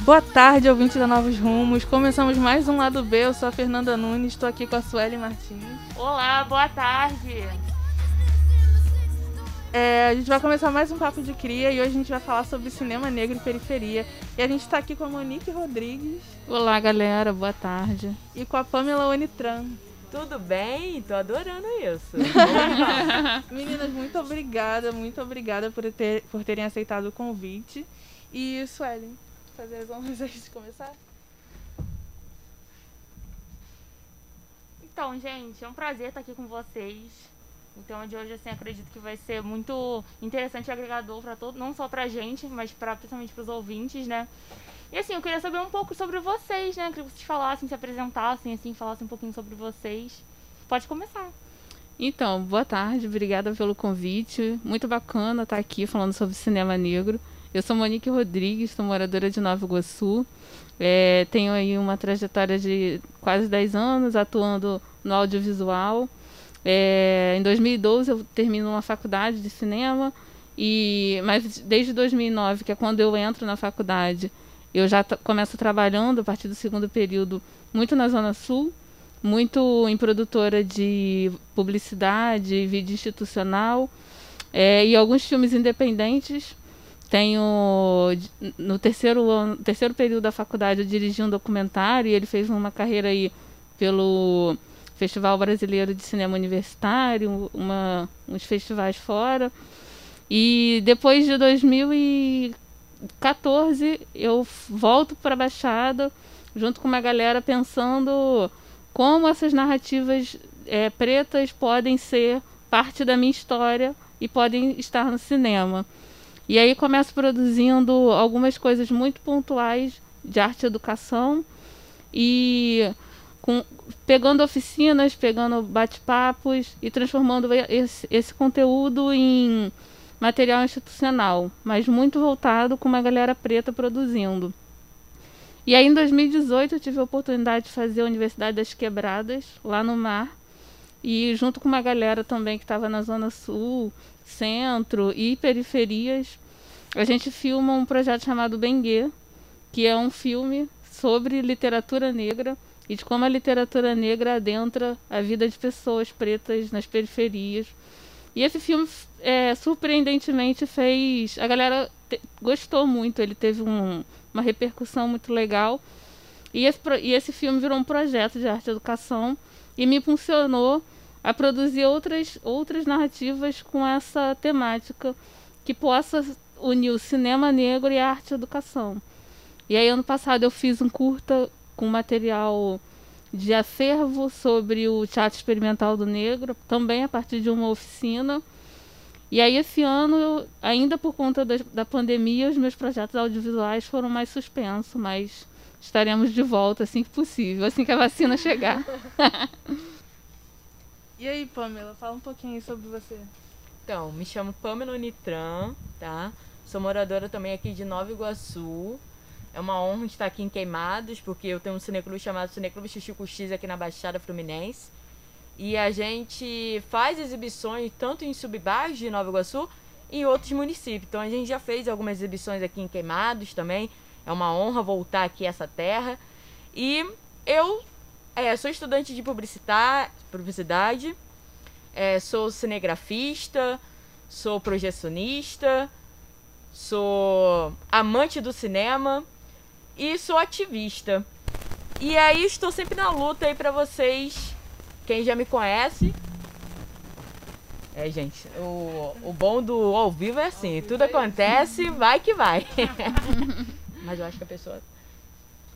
Boa tarde, ouvintes da Novos Rumos. Começamos mais um Lado B. Eu sou a Fernanda Nunes, estou aqui com a Sueli Martins. Olá, boa tarde. A gente vai começar mais um Papo de Cria e hoje a gente vai falar sobre cinema negro e periferia. E a gente está aqui com a Monique Rodrigues. Olá, galera, boa tarde. E com a Pamela Onitran. Tudo bem? Tô adorando isso. Meninas, muito obrigada por terem aceitado o convite. E Sueli, fazer as honras antes de começar? Então, gente, é um prazer estar aqui com vocês. O tema de hoje, assim, acredito que vai ser muito interessante e agregador para todos, não só pra gente, mas principalmente pros ouvintes, né? E assim, eu queria saber um pouco sobre vocês, né? Queria que vocês falassem, se apresentassem, assim, falassem um pouquinho sobre vocês. Pode começar. Então, boa tarde, obrigada pelo convite. Muito bacana estar aqui falando sobre cinema negro. Eu sou Monique Rodrigues, sou moradora de Nova Iguaçu. Tenho aí uma trajetória de quase 10 anos atuando no audiovisual. Em 2012 eu termino uma faculdade de cinema, mas desde 2009, que é quando eu entro na faculdade, eu já começo trabalhando a partir do segundo período muito na Zona Sul, muito em produtora de publicidade, vídeo institucional e alguns filmes independentes. Tenho, no terceiro período da faculdade, eu dirigi um documentário e ele fez uma carreira aí pelo Festival Brasileiro de Cinema Universitário, uns festivais fora. E depois de 2014, eu volto para a Baixada, junto com uma galera, pensando como essas narrativas pretas podem ser parte da minha história e podem estar no cinema. E aí começo produzindo algumas coisas muito pontuais de arte e educação e pegando oficinas, pegando bate-papos e transformando esse conteúdo em material institucional, mas muito voltado com uma galera preta produzindo. E aí em 2018 eu tive a oportunidade de fazer a Universidade das Quebradas, lá no Mar, e junto com uma galera também que estava na Zona Sul, Centro e periferias, a gente filma um projeto chamado Benguê, que é um filme sobre literatura negra e de como a literatura negra adentra a vida de pessoas pretas nas periferias. E esse filme, surpreendentemente, a galera gostou muito, ele teve uma repercussão muito legal. E esse filme virou um projeto de arte e educação e me impulsionou a produzir outras narrativas com essa temática que possa unir o cinema negro e a arte e educação. E aí ano passado eu fiz um curta com material de acervo sobre o teatro experimental do negro, também a partir de uma oficina. E aí esse ano, ainda por conta da pandemia, os meus projetos audiovisuais foram mais suspensos, mas estaremos de volta assim que possível, assim que a vacina chegar. E aí, Pamela, fala um pouquinho sobre você. Então, me chamo Pamela Onitran, tá? Sou moradora também aqui de Nova Iguaçu. É uma honra estar aqui em Queimados, porque eu tenho um cineclube chamado Cineclube Chichico X aqui na Baixada Fluminense. E a gente faz exibições tanto em subbairros de Nova Iguaçu e em outros municípios. Então a gente já fez algumas exibições aqui em Queimados também. É uma honra voltar aqui a essa terra. E eu sou estudante de publicidade, sou cinegrafista, sou projecionista, sou amante do cinema e sou ativista. E aí estou sempre na luta aí pra vocês, quem já me conhece. Gente, o bom do ao vivo é assim, tudo acontece, vai que vai. Mas eu acho que a pessoa...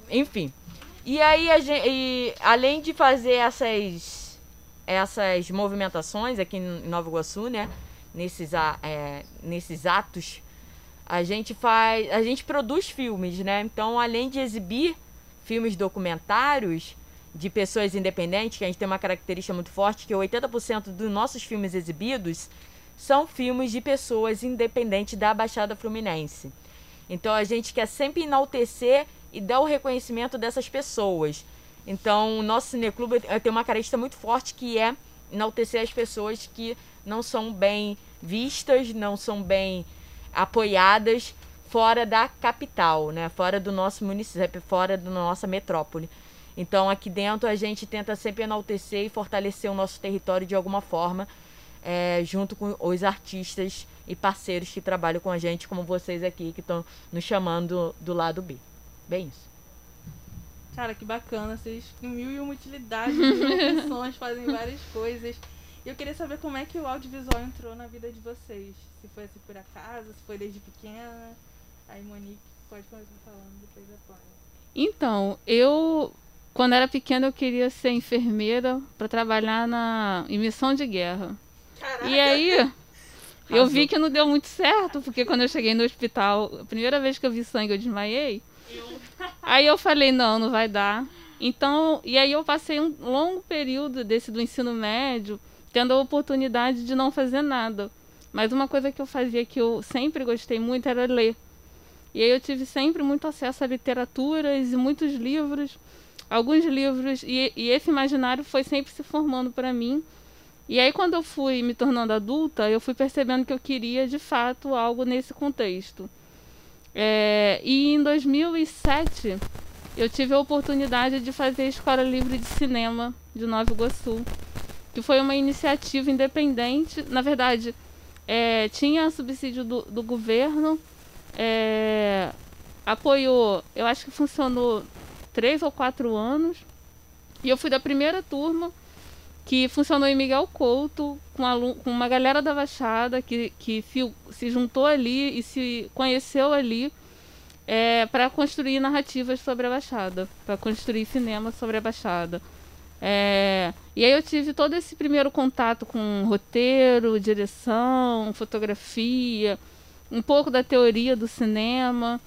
Enfim. E aí, além de fazer essas movimentações aqui em Nova Iguaçu, né? Nesses atos, a gente produz filmes, né? Então, além de exibir filmes documentários de pessoas independentes, que a gente tem uma característica muito forte, que 80% dos nossos filmes exibidos são filmes de pessoas independentes da Baixada Fluminense. Então, a gente quer sempre enaltecer e dar o reconhecimento dessas pessoas. Então, o nosso cineclube tem uma característica muito forte, que é enaltecer as pessoas que não são bem vistas, não são bem apoiadas, fora da capital, né? Fora do nosso município, fora da nossa metrópole. Então, aqui dentro, a gente tenta sempre enaltecer e fortalecer o nosso território de alguma forma, junto com os artistas e parceiros que trabalham com a gente, como vocês aqui, que estão nos chamando do lado B. Bem isso. Cara, que bacana. Vocês têm 1001 utilidades, 1001 funções, fazem várias coisas. E eu queria saber como é que o audiovisual entrou na vida de vocês. Se foi assim por acaso, se foi desde pequena. Aí, Monique, pode começar falando, depois a Flávia. Então, quando era pequena, eu queria ser enfermeira para trabalhar em missão de guerra. Caraca! E aí, eu vi que não deu muito certo, porque quando eu cheguei no hospital, a primeira vez que eu vi sangue, eu desmaiei. Aí eu falei, não vai dar. Então, e aí eu passei um longo período do ensino médio, tendo a oportunidade de não fazer nada. Mas uma coisa que eu fazia que eu sempre gostei muito era ler. E aí eu tive sempre muito acesso a literaturas e muitos livros, alguns livros, e esse imaginário foi sempre se formando para mim. E aí quando eu fui me tornando adulta, eu fui percebendo que eu queria de fato algo nesse contexto. E em 2007 eu tive a oportunidade de fazer a Escola Livre de Cinema de Nova Iguaçu, que foi uma iniciativa independente. Na verdade, tinha subsídio do governo, apoiou, eu acho que funcionou 3 ou 4 anos, e eu fui da primeira turma, que funcionou em Miguel Couto, com uma galera da Baixada que se juntou ali e se conheceu ali para construir narrativas sobre a Baixada, para construir cinema sobre a Baixada. E aí eu tive todo esse primeiro contato com roteiro, direção, fotografia, um pouco da teoria do cinema,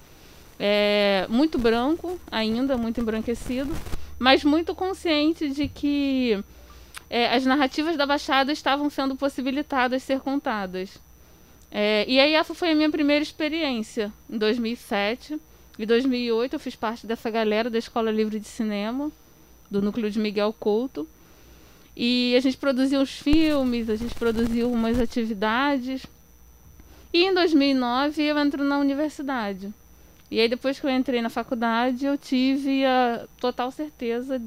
muito branco ainda, muito embranquecido, mas muito consciente de que as narrativas da Baixada estavam sendo possibilitadas ser contadas. E aí essa foi a minha primeira experiência, em 2007. Em 2008 eu fiz parte dessa galera da Escola Livre de Cinema, do núcleo de Miguel Couto. E a gente produziu os filmes, a gente produziu umas atividades. E em 2009 eu entro na universidade. E aí depois que eu entrei na faculdade, eu tive a total certeza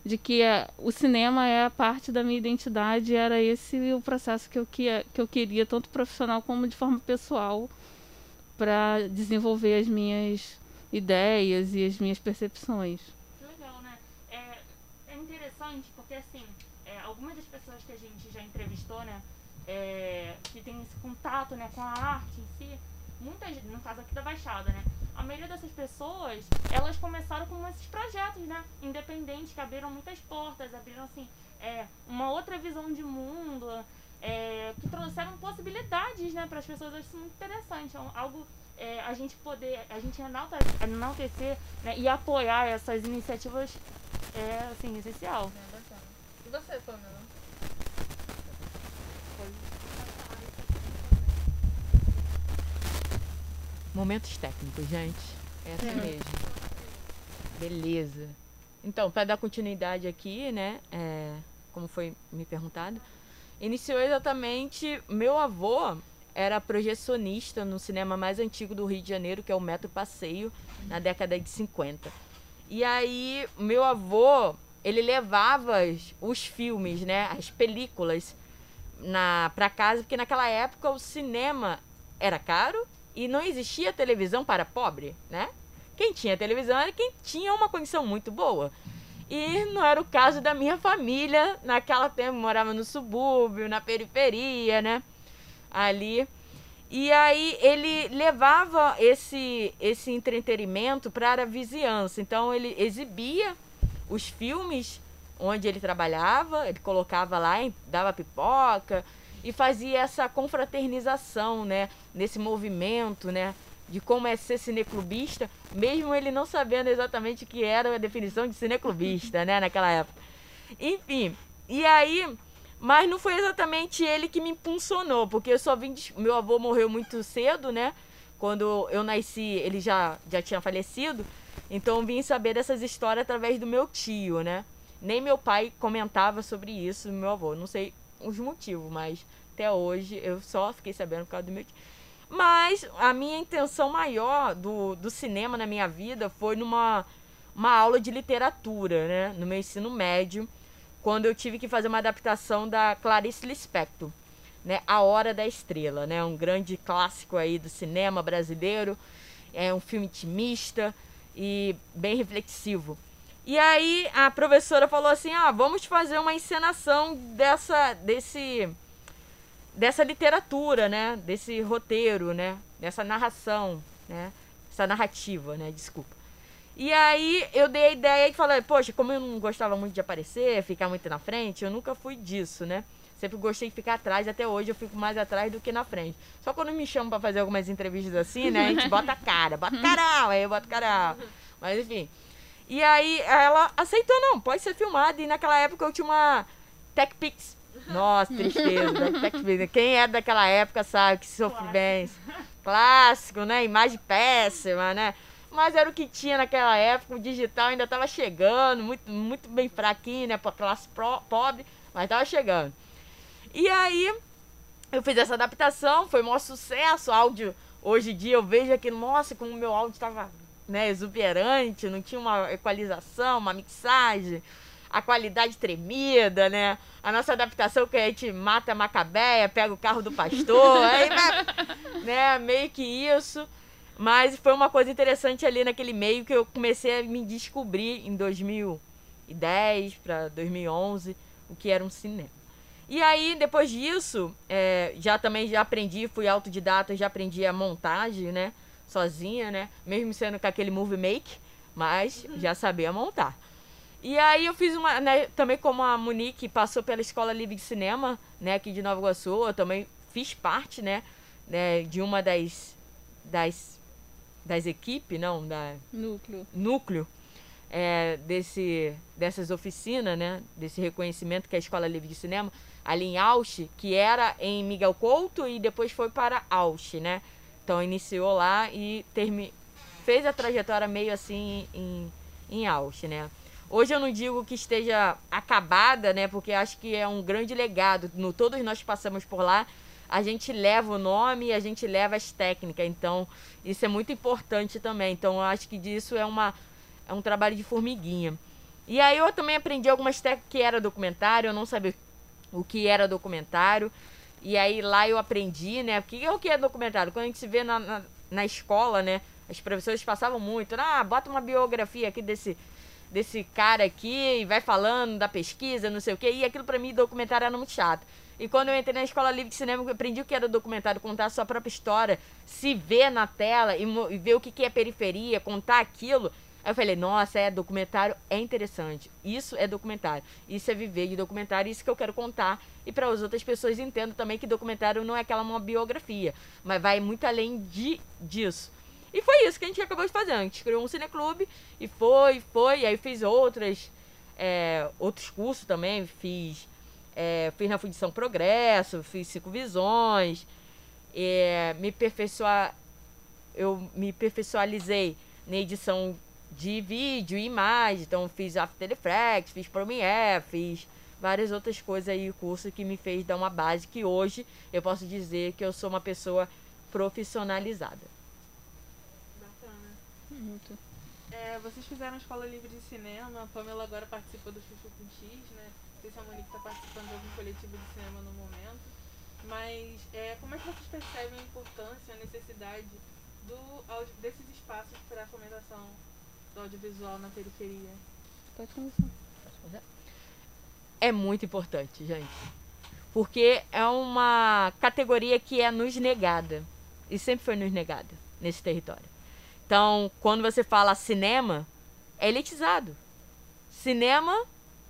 de que o cinema é a parte da minha identidade, era esse o processo que eu queria, tanto profissional como de forma pessoal, para desenvolver as minhas ideias e as minhas percepções. Legal, né? É interessante porque, assim, algumas das pessoas que a gente já entrevistou, né, que tem esse contato, né, com a arte em si, muitas, no caso aqui da Baixada, né, a maioria dessas pessoas, elas começaram com esses projetos, né, independentes, que abriram muitas portas, abriram, assim, uma outra visão de mundo, que trouxeram possibilidades, né, para as pessoas. Eu acho isso muito interessante, algo, a gente enaltecer, né, e apoiar essas iniciativas assim, essencial. E você, Pamela? Momentos técnicos, gente. É assim mesmo. Beleza. Então, para dar continuidade aqui, né? Como foi me perguntado, iniciou exatamente... Meu avô era projecionista no cinema mais antigo do Rio de Janeiro, que é o Metro Passeio, na década de 50. E aí, meu avô, ele levava os filmes, né? As películas para casa, porque naquela época o cinema era caro e não existia televisão para pobre, né? Quem tinha televisão era quem tinha uma condição muito boa. E não era o caso da minha família. Naquela tempo, morava no subúrbio, na periferia, né? Ali. E aí ele levava esse entretenimento para a vizinhança. Então ele exibia os filmes onde ele trabalhava, ele colocava lá, dava pipoca e fazia essa confraternização, né, nesse movimento, né, de como é ser cineclubista, mesmo ele não sabendo exatamente o que era a definição de cineclubista, né, naquela época. Enfim, e aí, mas não foi exatamente ele que me impulsionou, porque eu só vim, meu avô morreu muito cedo, né, quando eu nasci ele já tinha falecido, então eu vim saber dessas histórias através do meu tio, né. Nem meu pai comentava sobre isso, meu avô, não sei os motivos, mas até hoje eu só fiquei sabendo por causa do meu tio. Mas a minha intenção maior do cinema na minha vida foi numa aula de literatura, né? No meu ensino médio, quando eu tive que fazer uma adaptação da Clarice Lispector, né? A Hora da Estrela, né? Um grande clássico aí do cinema brasileiro. É um filme intimista e bem reflexivo. E aí a professora falou assim, vamos fazer uma encenação dessa literatura, né? Desse roteiro, né? Dessa narração, né? Essa narrativa, né? Desculpa. E aí eu dei a ideia e falei, poxa, como eu não gostava muito de aparecer, ficar muito na frente, eu nunca fui disso, né? Sempre gostei de ficar atrás, até hoje eu fico mais atrás do que na frente. Só quando me chamam pra fazer algumas entrevistas assim, né? A gente bota a cara, bota carão, aí eu boto carão. Mas enfim. E aí ela aceitou, não, pode ser filmado. E naquela época eu tinha uma TechPix. Nossa, tristeza, né? TechPix. Quem é daquela época sabe que sofre bem. Clássico, né? Imagem péssima, né? Mas era o que tinha naquela época, o digital ainda estava chegando, muito, muito bem fraquinho, né? Pra classe pobre, mas estava chegando. E aí eu fiz essa adaptação, foi um maior sucesso. Áudio, hoje em dia eu vejo aqui, nossa, como o meu áudio estava, né, exuberante, não tinha uma equalização, uma mixagem, a qualidade tremida, né? A nossa adaptação que a gente mata a Macabeia, pega o carro do pastor, aí, né, meio que isso. Mas foi uma coisa interessante ali naquele meio que eu comecei a me descobrir em 2010 para 2011 o que era um cinema. E aí, depois disso, já aprendi, fui autodidata, já aprendi a montagem, né? Sozinha, né? Mesmo sendo com aquele movie make, mas já sabia montar. E aí eu fiz uma, né, também como a Monique passou pela Escola Livre de Cinema, né, aqui de Nova Iguaçu, eu também fiz parte, né de uma das equipes, não, da núcleo dessas oficinas, né, desse reconhecimento que é a Escola Livre de Cinema, ali em Ausch, que era em Miguel Couto e depois foi para Ausch, né? Então iniciou lá e fez a trajetória meio assim em Ausch, né? Hoje eu não digo que esteja acabada, né? Porque acho que é um grande legado. Todos nós passamos por lá, a gente leva o nome e a gente leva as técnicas. Então, isso é muito importante também. Então, eu acho que disso é um trabalho de formiguinha. E aí eu também aprendi algumas técnicas que era documentário, eu não sabia o que era documentário. E aí lá eu aprendi, né? Porque o que é documentário? Quando a gente se vê na escola, né? As professoras passavam muito, bota uma biografia aqui desse cara aqui e vai falando da pesquisa, não sei o quê. E aquilo pra mim, documentário era muito chato. E quando eu entrei na Escola Livre de Cinema, eu aprendi o que era documentário, contar a sua própria história, se ver na tela e ver o que é periferia, contar aquilo. Aí eu falei, nossa, documentário é interessante. Isso é documentário. Isso é viver de documentário, isso que eu quero contar. E para as outras pessoas entendam também que documentário não é uma biografia, mas vai muito além disso. E foi isso que a gente acabou de fazer. A gente criou um cineclube e foi. E aí fiz outros cursos também. Fiz na Fundição Progresso, fiz 5 Visões. Eu me aperfeiçoalizei na edição de vídeo e imagem. Então fiz After Effects, fiz Premiere, fiz várias outras coisas aí, curso que me fez dar uma base que hoje eu posso dizer que eu sou uma pessoa profissionalizada. Bacana. Muito. Vocês fizeram a Escola Livre de Cinema, a Pamela agora participa do Chuchu com X, né? Não sei se a Monique está participando de algum coletivo de cinema no momento. Mas como é que vocês percebem a importância, a necessidade desses espaços para a fomentação do audiovisual na periferia? Pode começar. É muito importante, gente. Porque é uma categoria que é nos negada. E sempre foi nos negada nesse território. Então, quando você fala cinema, é elitizado. Cinema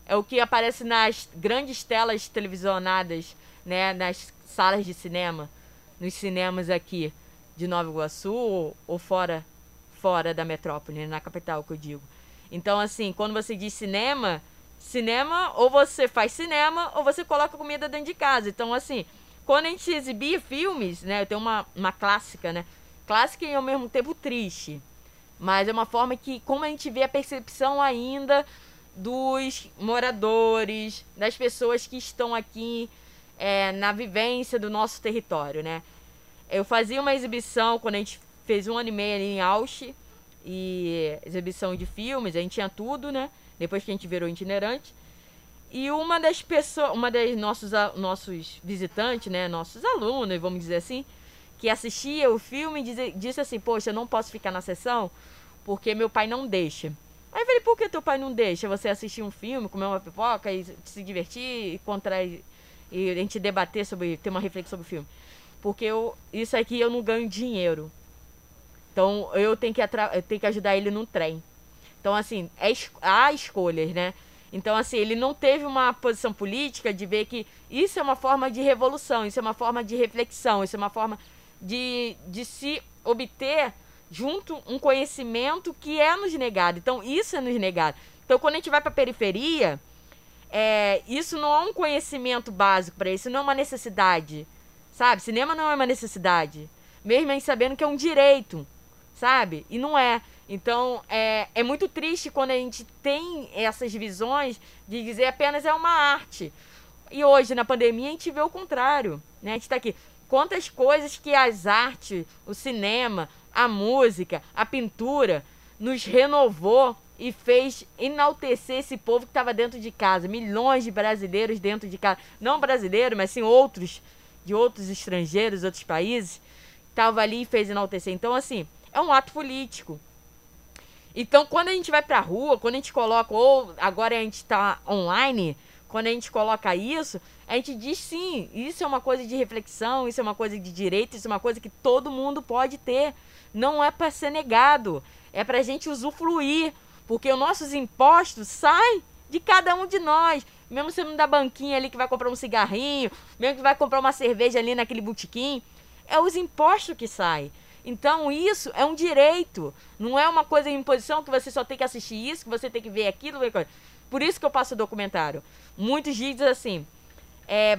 é o que aparece nas grandes telas televisionadas, né, nas salas de cinema, nos cinemas aqui de Nova Iguaçu ou fora da metrópole, na capital que eu digo. Então, assim, quando você diz cinema, ou você faz cinema ou você coloca comida dentro de casa. Então, assim, quando a gente exibia filmes, né, eu tenho uma clássica, né, clássica e ao mesmo tempo triste, mas é uma forma que, como a gente vê a percepção ainda dos moradores, das pessoas que estão aqui na vivência do nosso território, né? Eu fazia uma exibição quando a gente fez 1 ano e meio ali em Ausch, e exibição de filmes, a gente tinha tudo, né? Depois que a gente virou itinerante. E uma das nossos visitantes, né? Nossos alunos, vamos dizer assim, que assistia o filme, disse assim, poxa, eu não posso ficar na sessão porque meu pai não deixa. Aí eu falei, por que teu pai não deixa você assistir um filme, comer uma pipoca e se divertir e a gente debater sobre, ter uma reflexão sobre o filme? Porque isso aqui eu não ganho dinheiro. Então eu tenho que ajudar ele no trem. Então assim, há escolhas, né? Então assim, ele não teve uma posição política de ver que isso é uma forma de revolução, isso é uma forma de reflexão, isso é uma forma de se obter junto um conhecimento que é nos negado. Então isso é nos negado. Então quando a gente vai para a periferia, isso não é um conhecimento básico para isso, não é uma necessidade, sabe? Cinema não é uma necessidade, mesmo a gente sabendo que é um direito, sabe? E não é. Então é muito triste quando a gente tem essas visões de dizer apenas é uma arte. E hoje na pandemia a gente vê o contrário, né? A gente está aqui. Quantas coisas que as artes, o cinema, a música, a pintura nos renovou e fez enaltecer esse povo que estava dentro de casa. Milhões de brasileiros dentro de casa. Não brasileiros, mas sim de outros estrangeiros, outros países, estavam ali e fez enaltecer. Então, assim, é um ato político. Então, quando a gente vai pra rua, quando a gente coloca, ou agora a gente está online, quando a gente coloca isso, a gente diz sim, isso é uma coisa de reflexão, isso é uma coisa de direito, isso é uma coisa que todo mundo pode ter. Não é para ser negado, é para a gente usufruir, porque os nossos impostos saem de cada um de nós. Mesmo sendo da banquinha ali que vai comprar um cigarrinho, mesmo que vai comprar uma cerveja ali naquele botequim, é os impostos que saem. Então isso é um direito, não é uma coisa de imposição que você só tem que assistir isso, que você tem que ver aquilo. Por isso que eu passo o documentário. Muitos dizem assim,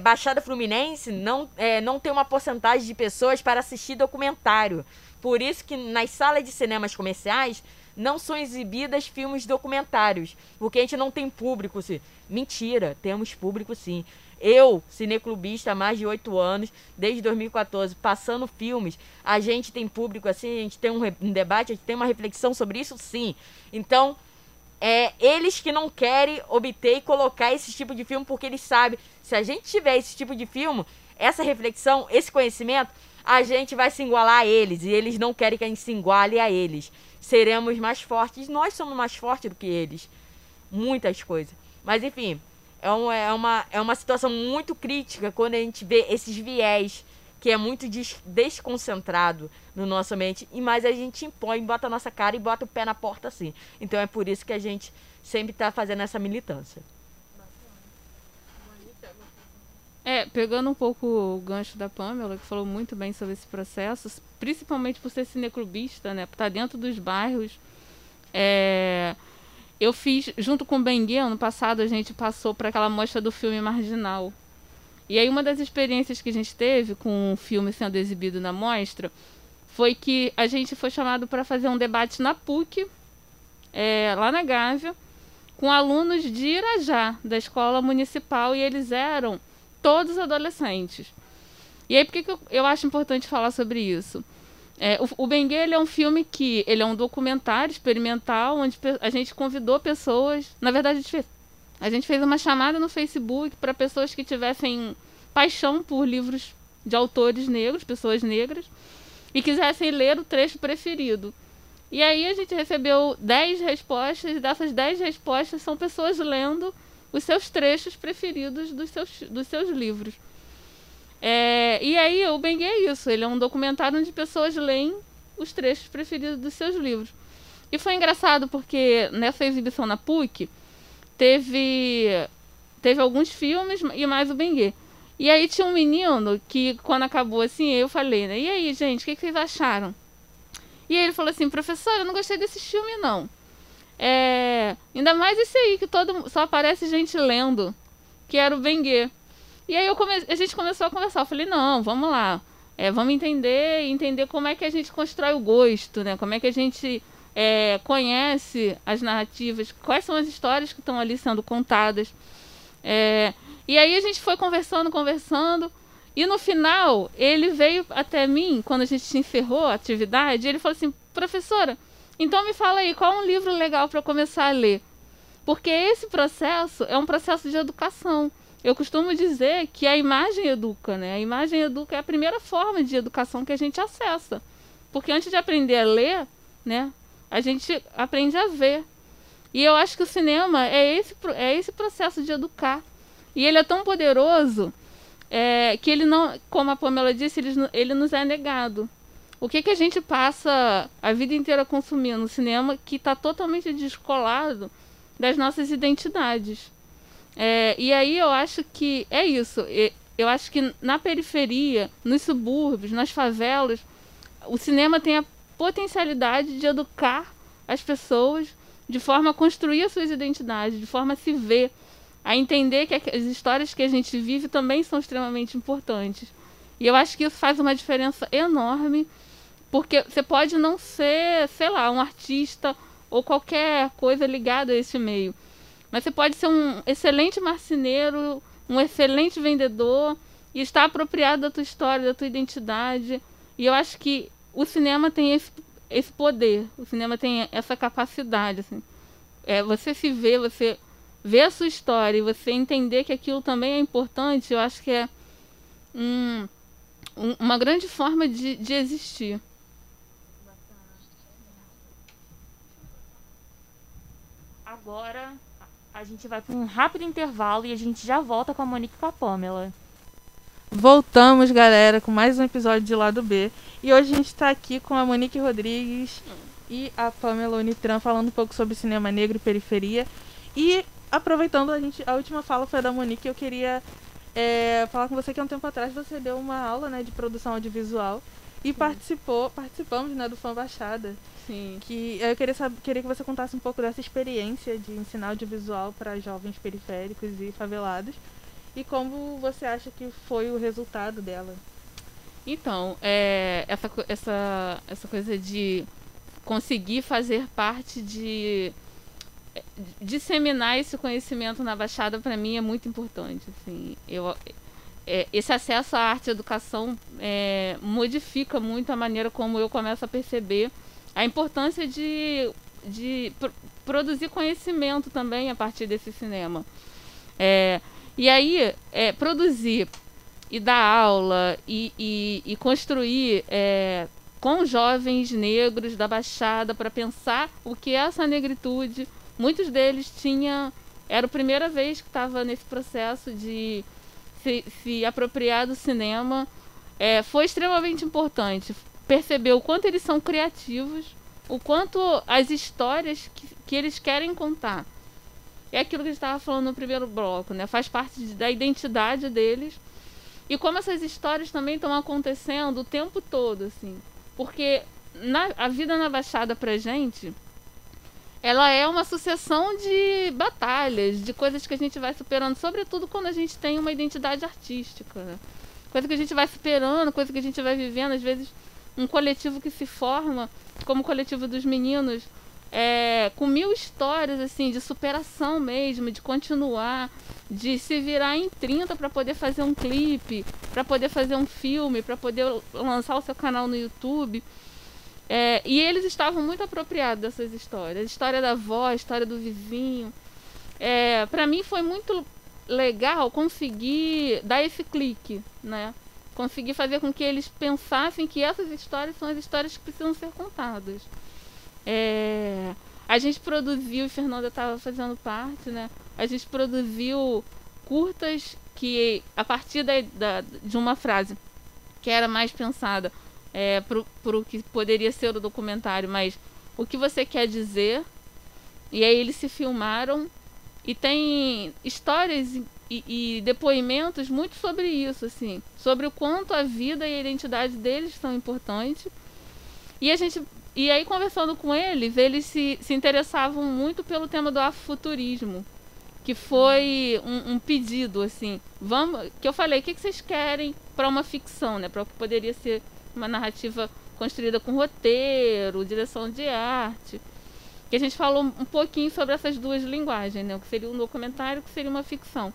Baixada Fluminense não tem uma porcentagem de pessoas para assistir documentário. Por isso que nas salas de cinemas comerciais não são exibidas filmes documentários, porque a gente não tem público. Mentira, temos público sim. Eu, cineclubista há mais de 8 anos, desde 2014, passando filmes, a gente tem público assim, a gente tem um debate, a gente tem uma reflexão sobre isso sim. Então, eles que não querem obter e colocar esse tipo de filme, porque eles sabem, se a gente tiver esse tipo de filme, essa reflexão, esse conhecimento, a gente vai se igualar a eles, e eles não querem que a gente se iguale a eles. Seremos mais fortes, nós somos mais fortes do que eles. Muitas coisas. Mas enfim, é uma situação muito crítica quando a gente vê esses viés, que é muito desconcentrado no nosso ambiente, e mais a gente impõe, bota a nossa cara e bota o pé na porta assim. Então é por isso que a gente sempre está fazendo essa militância. Pegando um pouco o gancho da Pamela, que falou muito bem sobre esse processo, principalmente por ser cineclubista, né, por estar dentro dos bairros. Eu fiz, junto com o Benguê, ano passado a gente passou para aquela mostra do filme Marginal. E aí uma das experiências que a gente teve com o filme sendo exibido na mostra foi que a gente foi chamado para fazer um debate na PUC, lá na Gávea, com alunos de Irajá, da escola municipal, e eles eram todos adolescentes. E aí, por que eu acho importante falar sobre isso? O Benguê, ele é um filme ele é um documentário experimental, onde a gente convidou pessoas, na verdade a gente fez uma chamada no Facebook para pessoas que tivessem paixão por livros de autores negros, pessoas negras, e quisessem ler o trecho preferido. E aí a gente recebeu 10 respostas, e dessas 10 respostas são pessoas lendo os seus trechos preferidos dos seus livros. E aí o Benguê é isso, ele é um documentário onde pessoas leem os trechos preferidos dos seus livros. E foi engraçado porque nessa exibição na PUC teve alguns filmes e mais o Benguê. E aí tinha um menino que, quando acabou assim, eu falei, né? E aí, gente, o que vocês acharam? E aí ele falou assim, professora, eu não gostei desse filme, não. Ainda mais esse aí, que só aparece gente lendo, que era o Benguê. E aí a gente começou a conversar. Eu falei, não, vamos lá. Vamos entender como é que a gente constrói o gosto, né? Como é que a gente conhece as narrativas, quais são as histórias que estão ali sendo contadas. E aí a gente foi conversando, E no final, ele veio até mim, quando a gente encerrou a atividade, ele falou assim, professora, então me fala aí, qual é um livro legal para eu começar a ler? Porque esse processo é um processo de educação. Eu costumo dizer que a imagem educa, né? A imagem educa é a primeira forma de educação que a gente acessa. Porque antes de aprender a ler, né, a gente aprende a ver. E eu acho que o cinema é esse processo de educar. E ele é tão poderoso que ele não, como a Pamela disse, ele nos é negado. O que a gente passa a vida inteira consumindo no cinema que está totalmente descolado das nossas identidades. E aí eu acho que é isso. Eu acho que na periferia, nos subúrbios, nas favelas, o cinema tem a potencialidade de educar as pessoas de forma a construir as suas identidades, de forma a se ver, a entender que as histórias que a gente vive também são extremamente importantes. E eu acho que isso faz uma diferença enorme, porque você pode não ser, sei lá, um artista ou qualquer coisa ligada a esse meio, mas você pode ser um excelente marceneiro, um excelente vendedor e estar apropriado da tua história, da tua identidade. E eu acho que o cinema tem esse poder, o cinema tem essa capacidade, assim. Você se vê, você vê a sua história e você entender que aquilo também é importante, eu acho que é uma grande forma de existir. Agora a gente vai para um rápido intervalo e a gente já volta com a Monique e com a Pamela. Voltamos, galera, com mais um episódio de Lado B. E hoje a gente está aqui com a Monique Rodrigues e a Pamela Unitran falando um pouco sobre cinema negro e periferia. E aproveitando, a última fala foi da Monique, eu queria falar com você que há um tempo atrás você deu uma aula, né, de produção audiovisual e participamos, né, do Fã Baixada. Sim. Que eu queria que você contasse um pouco dessa experiência de ensinar audiovisual para jovens periféricos e favelados. E como você acha que foi o resultado dela? Então, essa coisa de conseguir fazer parte de disseminar esse conhecimento na Baixada, para mim, é muito importante. Assim, esse acesso à arte e educação modifica muito a maneira como eu começo a perceber a importância de produzir conhecimento também a partir desse cinema. E aí, produzir e dar aula e construir com jovens negros da Baixada para pensar o que é essa negritude. Muitos deles era a primeira vez que estava nesse processo de se apropriar do cinema. Foi extremamente importante perceber o quanto eles são criativos, o quanto as histórias que eles querem contar. É aquilo que a gente estava falando no primeiro bloco, né? Faz parte da identidade deles. E como essas histórias também estão acontecendo o tempo todo, assim. Porque a vida na Baixada pra gente, ela é uma sucessão de batalhas, de coisas que a gente vai superando, sobretudo quando a gente tem uma identidade artística, né? Coisa que a gente vai superando, coisa que a gente vai vivendo. Às vezes, um coletivo que se forma, como o coletivo dos meninos, com 1000 histórias assim, de superação mesmo, de continuar, de se virar em 30 para poder fazer um clipe, para poder fazer um filme, para poder lançar o seu canal no YouTube. E eles estavam muito apropriados dessas histórias. A história da avó, a história do vizinho. Para mim foi muito legal conseguir dar esse clique, né? Conseguir fazer com que eles pensassem que essas histórias são as histórias que precisam ser contadas. A gente produziu, e Fernanda estava fazendo parte, né? A gente produziu curtas que, a partir de uma frase que era mais pensada para o que poderia ser o documentário, mas o que você quer dizer. E aí eles se filmaram e tem histórias e depoimentos muito sobre isso, assim, sobre o quanto a vida e a identidade deles são importantes. E aí, conversando com eles se interessavam muito pelo tema do afrofuturismo, que foi um pedido, assim, que eu falei, o que vocês querem para uma ficção, né? Para o que poderia ser uma narrativa construída com roteiro, direção de arte. Que a gente falou um pouquinho sobre essas duas linguagens, né? O que seria um documentário, o que seria uma ficção.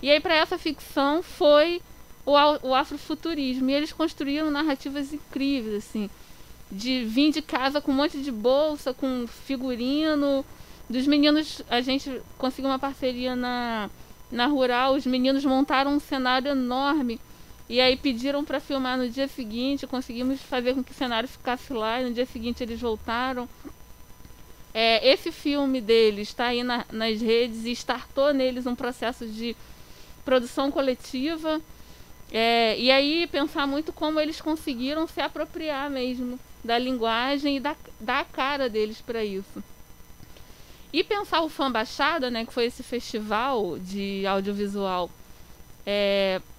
E aí, para essa ficção, foi o afrofuturismo. E eles construíram narrativas incríveis, assim, de vir de casa com um monte de bolsa, com figurino. Dos meninos, a gente conseguiu uma parceria na Rural, os meninos montaram um cenário enorme. E aí pediram para filmar no dia seguinte, conseguimos fazer com que o cenário ficasse lá, e no dia seguinte eles voltaram. Esse filme deles está aí nas redes e startou neles um processo de produção coletiva. E aí pensar muito como eles conseguiram se apropriar mesmo da linguagem e dar a cara deles para isso. E pensar o Fã Baixada, né, que foi esse festival de audiovisual,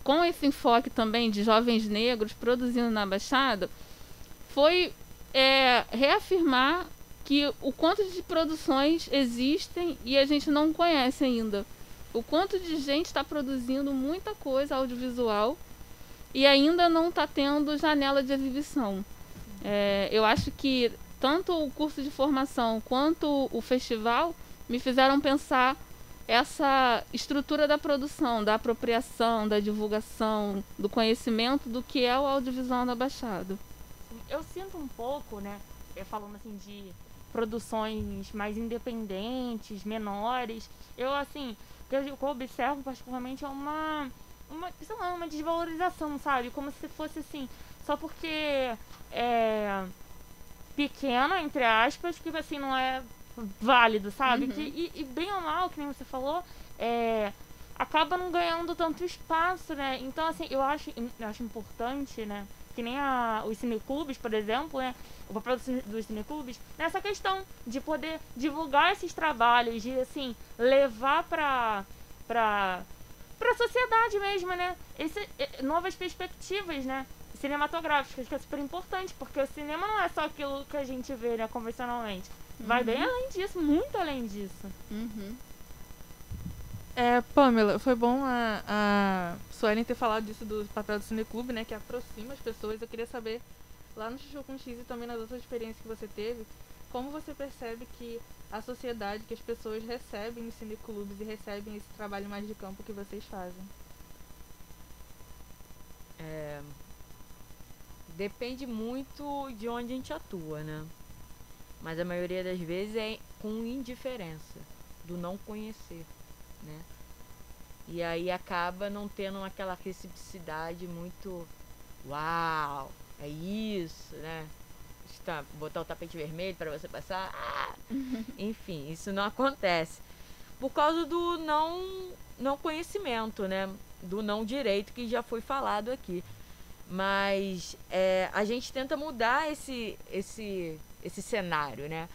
com esse enfoque também de jovens negros produzindo na Baixada, foi reafirmar que o quanto de produções existem e a gente não conhece ainda. O quanto de gente está produzindo muita coisa audiovisual e ainda não está tendo janela de exibição. Eu acho que tanto o curso de formação quanto o festival me fizeram pensar essa estrutura da produção, da apropriação, da divulgação, do conhecimento do que é o audiovisual na Baixada. Eu sinto um pouco, né, falando assim de produções mais independentes, menores, o que eu observo particularmente é uma desvalorização, sabe? Como se fosse assim, só porque pequena, entre aspas, que assim não é válido, sabe? Uhum. E bem ou mal, que nem você falou, acaba não ganhando tanto espaço, né? Então, assim, eu acho importante, né? Que nem os cineclubes, por exemplo, né? O papel dos cineclubes nessa questão de poder divulgar esses trabalhos, de, assim, levar pra sociedade mesmo, né? Novas perspectivas, né? Cinematográficas, que é super importante, porque o cinema não é só aquilo que a gente vê, né, convencionalmente. Vai bem além disso, muito além disso. Uhum. Pamela, foi bom a Suelen ter falado disso do papel do cineclube, né, que aproxima as pessoas. Eu queria saber, lá no Chuchu com X e também nas outras experiências que você teve, como você percebe que a sociedade, que as pessoas recebem os cineclubes e recebem esse trabalho mais de campo que vocês fazem? Depende muito de onde a gente atua, né? Mas a maioria das vezes é com indiferença, do não conhecer, né? E aí acaba não tendo aquela reciprocidade muito, uau, é isso, né? Botar o tapete vermelho para você passar, enfim, isso não acontece. Por causa do não conhecimento, né? Do não direito que já foi falado aqui. Mas a gente tenta mudar esse cenário, né?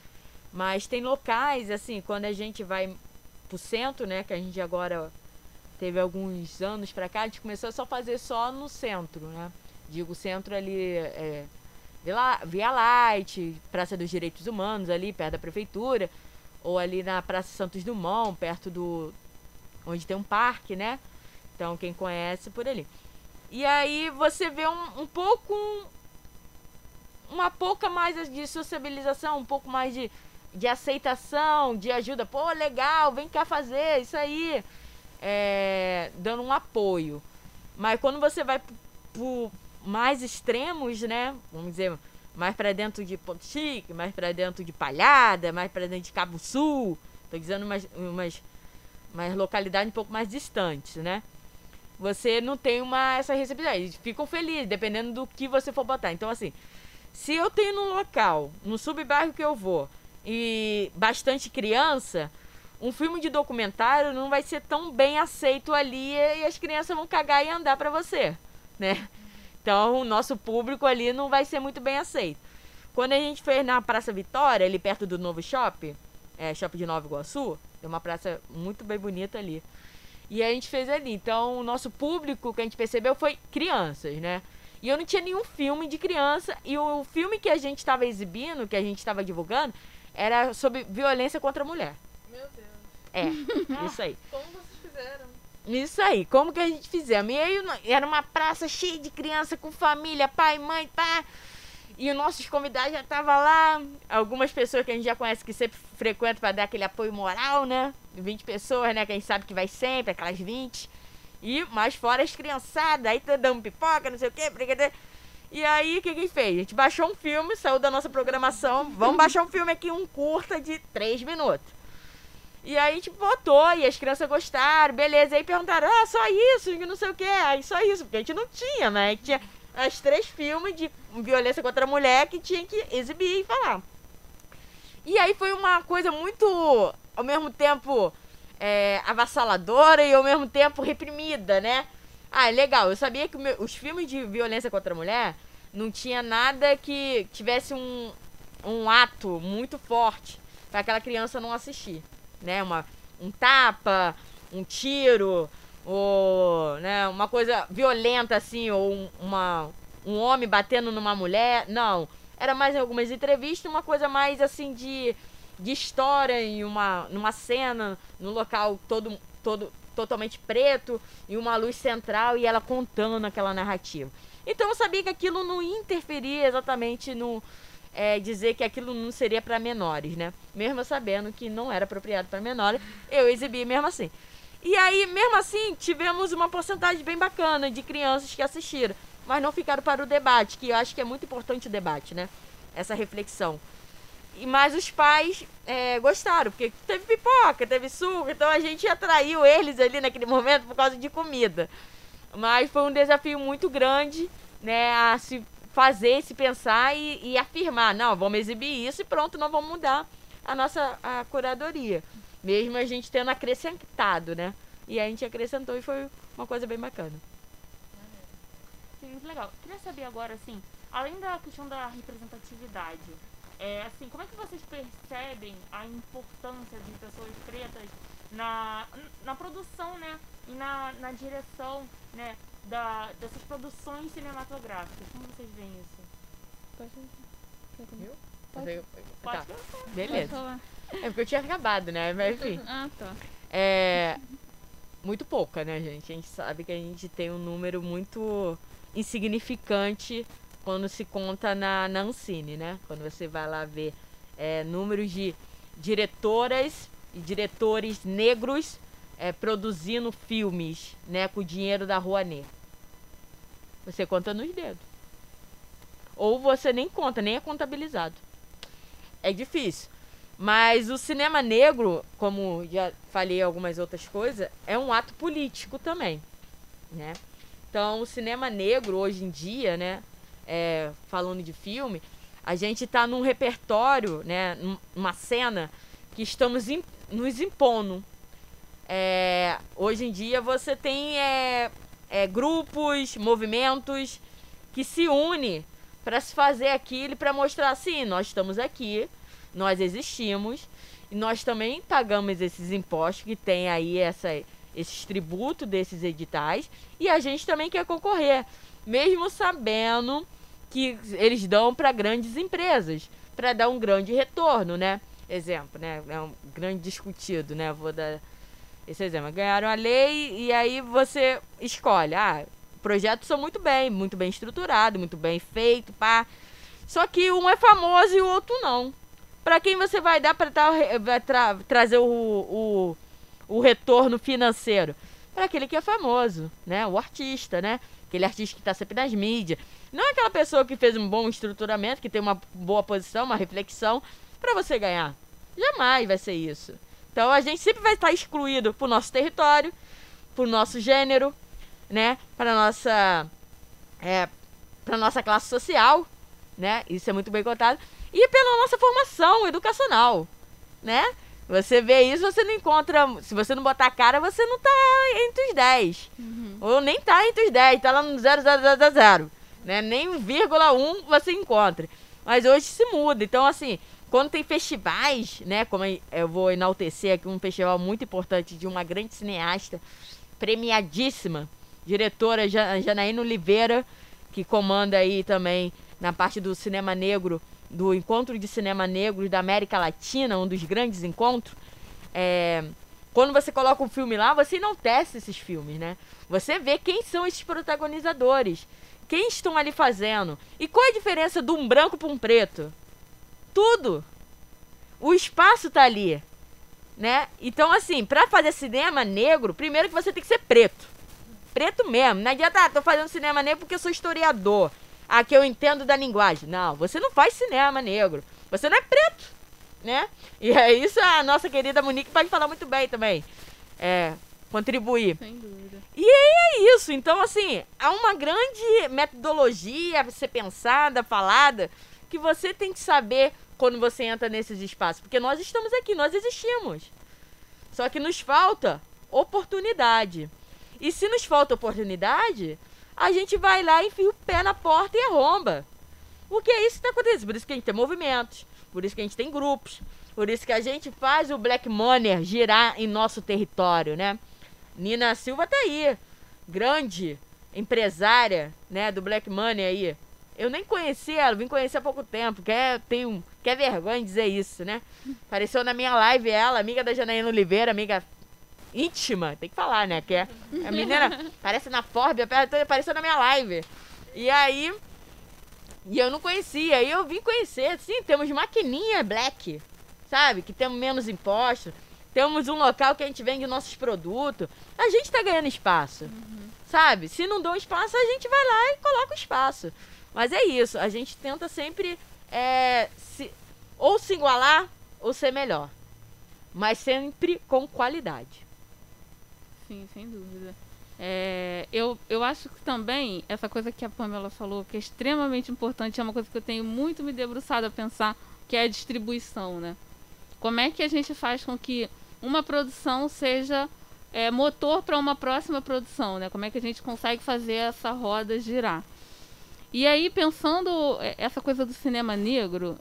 Mas tem locais, assim, quando a gente vai pro centro, né? Que a gente agora teve alguns anos pra cá, a gente começou a só fazer só no centro, né? Digo, centro ali, Via Light, Praça dos Direitos Humanos, ali perto da prefeitura, ou ali na Praça Santos Dumont, perto onde tem um parque, né? Então, quem conhece, por ali. E aí você vê uma pouca mais de sociabilização, um pouco mais de aceitação, de ajuda. Pô, legal, vem cá fazer isso aí. Dando um apoio. Mas quando você vai por mais extremos, né? Vamos dizer, mais pra dentro de Ponto Chique, mais pra dentro de Palhada, mais pra dentro de Cabo Sul. Tô dizendo umas localidades um pouco mais distantes, né? Você não tem essa receptividade. Eles ficam felizes, dependendo do que você for botar. Então, assim, se eu tenho num local, no subbairro que eu vou, e bastante criança, um filme de documentário não vai ser tão bem aceito ali e as crianças vão cagar e andar pra você, né? Então, o nosso público ali não vai ser muito bem aceito. Quando a gente fez na Praça Vitória, ali perto do novo shopping, shopping de Nova Iguaçu, tem uma praça muito bem bonita ali. E a gente fez ali. Então, o nosso público, que a gente percebeu, foi crianças, né? E eu não tinha nenhum filme de criança. E o filme que a gente estava exibindo, que a gente estava divulgando, era sobre violência contra a mulher. Meu Deus. Isso aí. Como vocês fizeram? Isso aí, como que a gente fizemos? E aí era uma praça cheia de criança com família, pai, mãe, pá. E os nossos convidados já estavam lá. Algumas pessoas que a gente já conhece que sempre frequentam para dar aquele apoio moral, né? 20 pessoas, né? Que a gente sabe que vai sempre, aquelas 20. E mais fora as criançadas, aí tá dando pipoca, não sei o quê, brincadeira. E aí, o que a gente fez? A gente baixou um filme, saiu da nossa programação. Vamos baixar um filme aqui, um curta de 3 minutos. E aí a gente botou, e as crianças gostaram, beleza. Aí perguntaram, só isso, não sei o quê. Aí só isso, porque a gente não tinha, né? A gente tinha as 3 filmes de violência contra a mulher que tinha que exibir e falar. E aí foi uma coisa muito, ao mesmo tempo, avassaladora e ao mesmo tempo reprimida, né? Legal, eu sabia que os filmes de violência contra a mulher não tinha nada que tivesse um ato muito forte para aquela criança não assistir, né? Um tapa, um tiro, ou, né, uma coisa violenta assim, ou um homem batendo numa mulher, não. Era mais em algumas entrevistas, uma coisa mais assim de história, em numa cena, num local todo totalmente preto, e uma luz central, e ela contando aquela narrativa. Então eu sabia que aquilo não interferia exatamente no dizer que aquilo não seria para menores, né? Mesmo sabendo que não era apropriado para menores, eu exibi mesmo assim. E aí, mesmo assim, tivemos uma porcentagem bem bacana de crianças que assistiram, mas não ficaram para o debate, que eu acho que é muito importante o debate, né? Essa reflexão. Mas os pais gostaram, porque teve pipoca, teve suco, então a gente atraiu eles ali naquele momento por causa de comida. Mas foi um desafio muito grande, né, a se fazer, se pensar e afirmar, não, vamos exibir isso e pronto, não vamos mudar a curadoria. Mesmo a gente tendo acrescentado, né? E a gente acrescentou e foi uma coisa bem bacana. Sim, muito legal. Queria saber agora, assim, além da questão da representatividade, assim, como é que vocês percebem a importância de pessoas pretas na produção, né, e na direção, né, dessas produções cinematográficas? Como vocês veem isso? Pode. Pode. Tá. Beleza. Pode falar. É porque eu tinha acabado, né? Mas enfim. Tá. Muito pouca, né, gente? A gente sabe que a gente tem um número muito insignificante quando se conta na Ancine, né? Quando você vai lá ver números de diretoras e diretores negros produzindo filmes, né, com o dinheiro da Rouanet. Você conta nos dedos. Ou você nem conta, nem é contabilizado. É difícil. Mas o cinema negro, como já falei algumas outras coisas, é um ato político também, né? Então, o cinema negro, hoje em dia, né, falando de filme, a gente está num repertório, né, numa cena que estamos nos impondo. Hoje em dia você tem grupos, movimentos que se unem para se fazer aquilo e para mostrar assim, nós estamos aqui, nós existimos e nós também pagamos esses impostos que tem aí esses tributos desses editais e a gente também quer concorrer, mesmo sabendo que eles dão para grandes empresas, para dar um grande retorno, né? Exemplo, né? É um grande discutido, né? Vou dar esse exemplo. Ganharam a lei e aí você escolhe. Projetos são muito bem estruturados, muito bem feitos, pá. Só que um é famoso e o outro não. Para quem você vai dar para trazer o retorno financeiro? Para aquele que é famoso, né? O artista, né? Aquele artista que está sempre nas mídias. Não é aquela pessoa que fez um bom estruturamento, que tem uma boa posição, uma reflexão, para você ganhar. Jamais vai ser isso. Então a gente sempre vai estar excluído pro nosso território, pro nosso gênero, né? Para nossa classe social, né? Isso é muito bem contado. E pela nossa formação educacional, né? Você vê isso, você não encontra... Se você não botar a cara, você não tá entre os 10. Uhum. Ou nem tá entre os 10, tá lá no 0,000, né? Nem 1,1 você encontra. Mas hoje se muda. Então, assim, quando tem festivais, né? Como eu vou enaltecer aqui um festival muito importante de uma grande cineasta, premiadíssima, diretora Janaína Oliveira, que comanda aí também na parte do cinema negro, do Encontro de Cinema Negro da América Latina, um dos grandes encontros. Quando você coloca um filme lá, você enaltece esses filmes, né? Você vê quem são esses protagonizadores, quem estão ali fazendo. E qual é a diferença de um branco para um preto? Tudo. O espaço tá ali, né? Então, assim, para fazer cinema negro, primeiro que você tem que ser preto. preto mesmo. Não adianta, tô fazendo cinema negro porque eu sou historiador. Que eu entendo da linguagem. Não, você não faz cinema negro. Você não é preto, né? E é isso, a nossa querida Monique pode falar muito bem também. Contribuir. Sem dúvida. E é isso. Então, assim, há uma grande metodologia a ser pensada, falada, que você tem que saber quando você entra nesses espaços. Porque nós estamos aqui, nós existimos. Só que nos falta oportunidade. E se nos falta oportunidade, a gente vai lá, enfia o pé na porta e arromba. Porque é isso que está acontecendo. Por isso que a gente tem movimentos, por isso que a gente tem grupos, por isso que a gente faz o Black Money girar em nosso território, né? Nina Silva tá aí, grande empresária, né, do Black Money aí. Eu nem conheci ela, vim conhecer há pouco tempo, quer vergonha de dizer isso, né? Apareceu na minha live ela, amiga da Janaína Oliveira, amiga íntima, tem que falar, né? Que a menina aparece na Forbes, apareceu na minha live. E aí, eu não conhecia, aí eu vim conhecer, sim, temos maquininha Black, sabe? Que temos menos impostos, temos um local que a gente vende nossos produtos, a gente tá ganhando espaço, sabe? Se não dão espaço, a gente vai lá e coloca o espaço. Mas é isso, a gente tenta sempre ou se igualar ou ser melhor, mas sempre com qualidade. Sim, sem dúvida. Eu acho que também, essa coisa que a Pamela falou, que é extremamente importante, é uma coisa que eu tenho muito me debruçado a pensar, que é a distribuição, né? Como é que a gente faz com que uma produção seja motor para uma próxima produção, né? Como é que a gente consegue fazer essa roda girar? E aí, pensando essa coisa do cinema negro,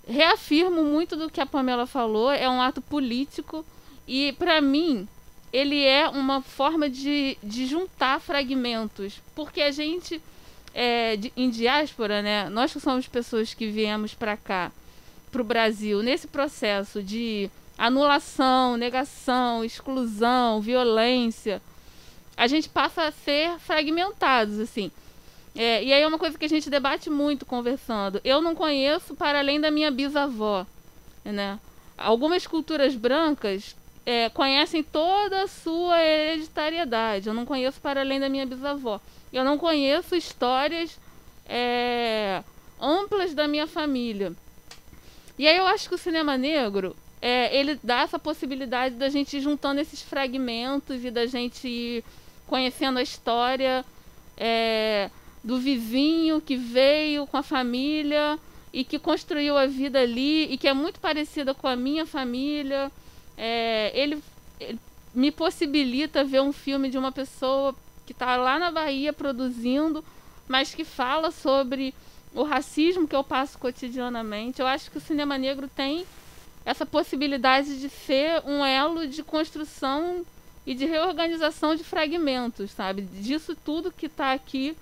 reafirmo muito do que a Pamela falou, é um ato político e, para mim, ele é uma forma de juntar fragmentos, porque a gente, em diáspora, né, nós que somos pessoas que viemos para cá, para o Brasil, nesse processo de anulação, negação, exclusão, violência, a gente passa a ser fragmentados, assim. E aí é uma coisa que a gente debate muito conversando. Eu não conheço para além da minha bisavó, né? Algumas culturas brancas conhecem toda a sua hereditariedade. Eu não conheço para além da minha bisavó. Eu não conheço histórias amplas da minha família. E aí eu acho que o cinema negro, ele dá essa possibilidade da gente ir juntando esses fragmentos e da gente ir conhecendo a história do vizinho que veio com a família e que construiu a vida ali e que é muito parecida com a minha família. Ele me possibilita ver um filme de uma pessoa que está lá na Bahia produzindo, mas que fala sobre o racismo que eu passo cotidianamente. Eu acho que o cinema negro tem essa possibilidade de ser um elo de construção e de reorganização de fragmentos, sabe? Disso tudo que está aqui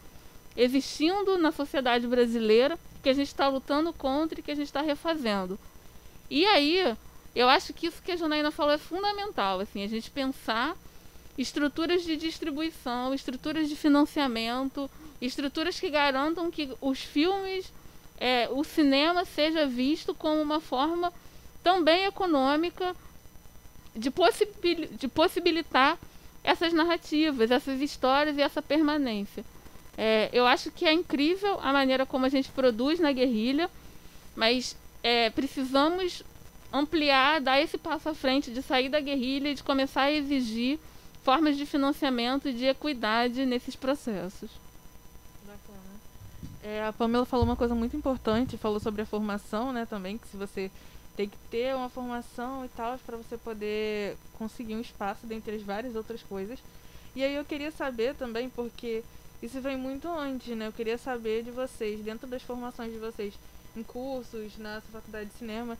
existindo na sociedade brasileira, que a gente está lutando contra e que a gente está refazendo. E aí, eu acho que isso que a Janaína falou é fundamental, assim, a gente pensar estruturas de distribuição, estruturas de financiamento, estruturas que garantam que os filmes, o cinema seja visto como uma forma também econômica de possibilitar essas narrativas, essas histórias e essa permanência. Eu acho que é incrível a maneira como a gente produz na guerrilha, mas precisamos ampliar, dar esse passo à frente de sair da guerrilha e de começar a exigir formas de financiamento e de equidade nesses processos. Bacana. A Pamela falou uma coisa muito importante, falou sobre a formação, né, também, que se você tem que ter uma formação e tal para você poder conseguir um espaço dentre as várias outras coisas. E aí eu queria saber também, porque isso vem muito antes, né? Eu queria saber de vocês, dentro das formações de vocês, em cursos, na faculdade de cinema,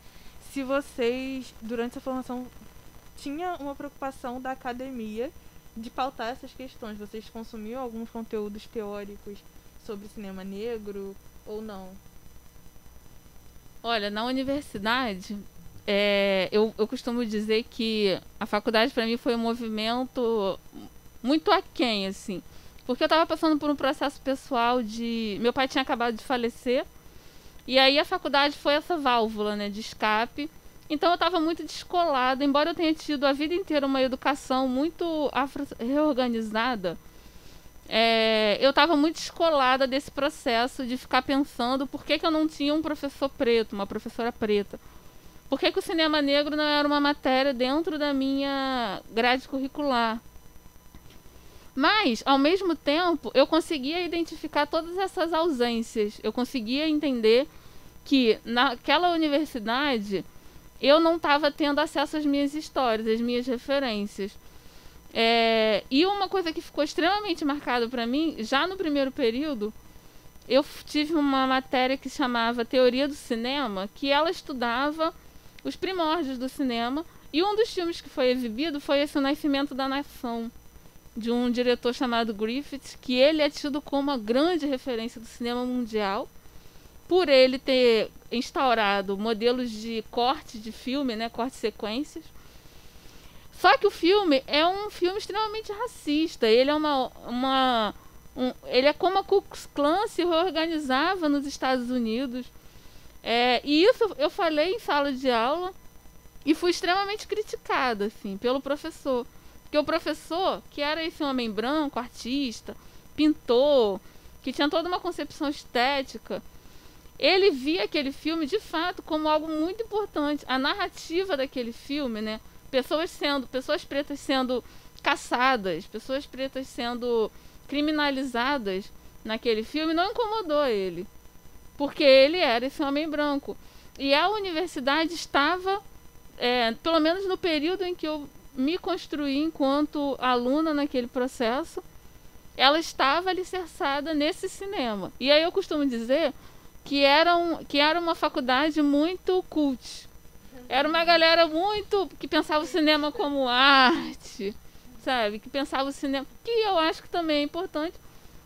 se vocês, durante essa formação, tinha uma preocupação da academia de pautar essas questões. Vocês consumiam alguns conteúdos teóricos sobre cinema negro ou não? Olha, na universidade, eu costumo dizer que a faculdade para mim foi um movimento muito aquém, assim. Porque eu estava passando por um processo pessoal de... Meu pai tinha acabado de falecer. E aí a faculdade foi essa válvula, né, de escape. Então eu estava muito descolada, embora eu tenha tido a vida inteira uma educação muito reorganizada, eu estava muito descolada desse processo de ficar pensando por que eu não tinha um professor preto, uma professora preta. Por que o cinema negro não era uma matéria dentro da minha grade curricular? Mas, ao mesmo tempo, eu conseguia identificar todas essas ausências. Eu conseguia entender que naquela universidade eu não estava tendo acesso às minhas histórias, às minhas referências. E uma coisa que ficou extremamente marcada para mim, já no primeiro período, eu tive uma matéria que chamava Teoria do Cinema, que ela estudava os primórdios do cinema, e um dos filmes que foi exibido foi esse O Nascimento da Nação, de um diretor chamado Griffith, que ele é tido como uma grande referência do cinema mundial, por ele ter instaurado modelos de corte de filme, né, corte sequências. Só que o filme é um filme extremamente racista. Ele é ele é como a Ku Klux Klan se reorganizava nos Estados Unidos. E isso eu falei em sala de aula e fui extremamente criticada, assim, pelo professor. Porque o professor, que era esse homem branco, artista, pintor, que tinha toda uma concepção estética, ele via aquele filme, de fato, como algo muito importante. A narrativa daquele filme, né? Pessoas pretas sendo caçadas, pessoas pretas sendo criminalizadas naquele filme, não incomodou ele. Porque ele era esse homem branco. E a universidade estava, pelo menos no período em que eu me construí enquanto aluna naquele processo, ela estava alicerçada nesse cinema. E aí eu costumo dizer que era uma faculdade muito cult. Era uma galera que pensava o cinema como arte, sabe? Que pensava o cinema, que eu acho que também é importante,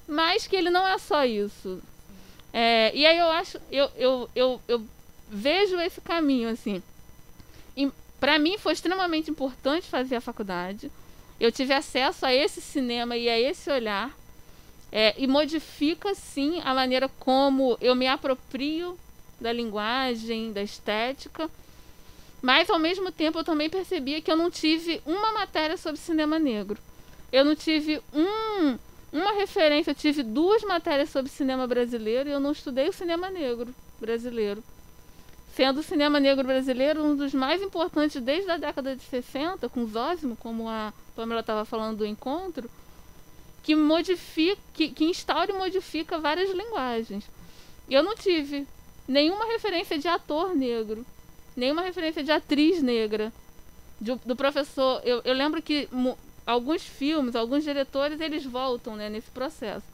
mas que ele não é só isso. E aí eu vejo esse caminho, assim. Para mim foi extremamente importante fazer a faculdade. Eu tive acesso a esse cinema e a esse olhar. E modifica, sim, a maneira como eu me aproprio da linguagem, da estética. Mas, ao mesmo tempo, eu também percebia que eu não tive uma matéria sobre cinema negro. Eu não tive uma referência, eu tive 2 matérias sobre cinema brasileiro e eu não estudei o cinema negro brasileiro. Sendo o cinema negro brasileiro um dos mais importantes desde a década de 60, com Zósimo, como a Pamela estava falando do encontro, que instaura e modifica várias linguagens. Eu não tive nenhuma referência de ator negro, nenhuma referência de atriz negra, do professor. Eu lembro que alguns filmes, alguns diretores, eles voltam, né, nesse processo.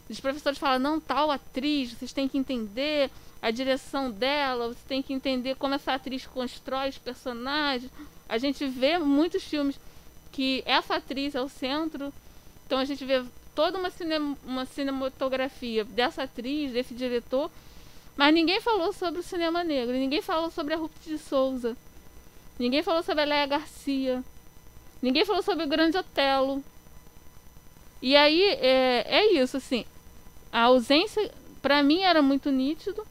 Os professores falam, não, tal atriz, vocês têm que entender a direção dela, você tem que entender como essa atriz constrói os personagens. A gente vê muitos filmes que essa atriz é o centro, então a gente vê toda uma cinematografia dessa atriz, desse diretor, mas ninguém falou sobre o cinema negro, ninguém falou sobre a Ruth de Souza, ninguém falou sobre a Léa Garcia, ninguém falou sobre o Grande Otelo. E aí é isso, assim, a ausência para mim era muito nítido,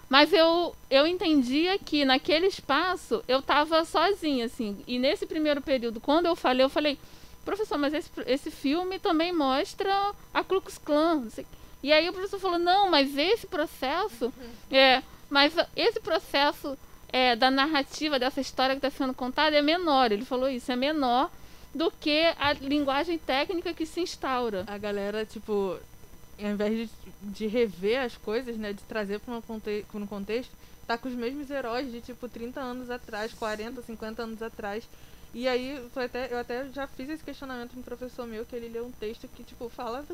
mas eu entendia que naquele espaço eu estava sozinha, assim, e nesse primeiro período, quando eu falei, professor, mas esse filme também mostra a Ku Klux Klan. E aí o professor falou, não, mas esse processo, da narrativa, dessa história que está sendo contada é menor. Ele falou isso, é menor do que a linguagem técnica que se instaura. A galera, tipo, ao invés de rever as coisas, né, de trazer para um contexto, tá com os mesmos heróis de, tipo, 30 anos atrás, 40, 50 anos atrás. E aí, eu até já fiz esse questionamento com um professor meu, que ele leu um texto que, tipo, fala...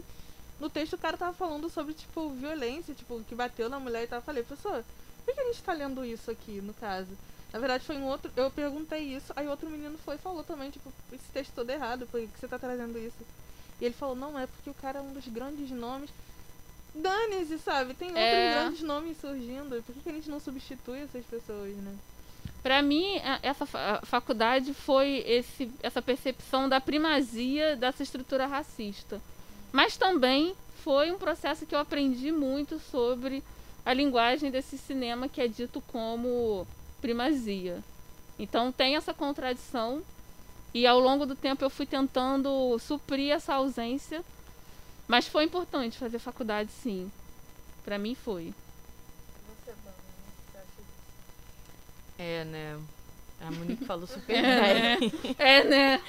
No texto o cara tava falando sobre, tipo, violência, tipo, que bateu na mulher e tal. Eu falei, professor, por que a gente tá lendo isso aqui, no caso? Na verdade, foi eu perguntei isso, aí outro menino falou também, tipo, esse texto todo errado, por que você tá trazendo isso? E ele falou, não, é porque o cara é um dos grandes nomes. Dane-se, sabe? Tem outros grandes nomes surgindo. Por que a gente não substitui essas pessoas, né? Para mim, essa faculdade foi essa percepção da primazia dessa estrutura racista. Mas também foi um processo que eu aprendi muito sobre a linguagem desse cinema que é dito como primazia. Então tem essa contradição e ao longo do tempo eu fui tentando suprir essa ausência, mas foi importante fazer faculdade, sim. Pra mim foi. Né? A Monique falou super bem. Né?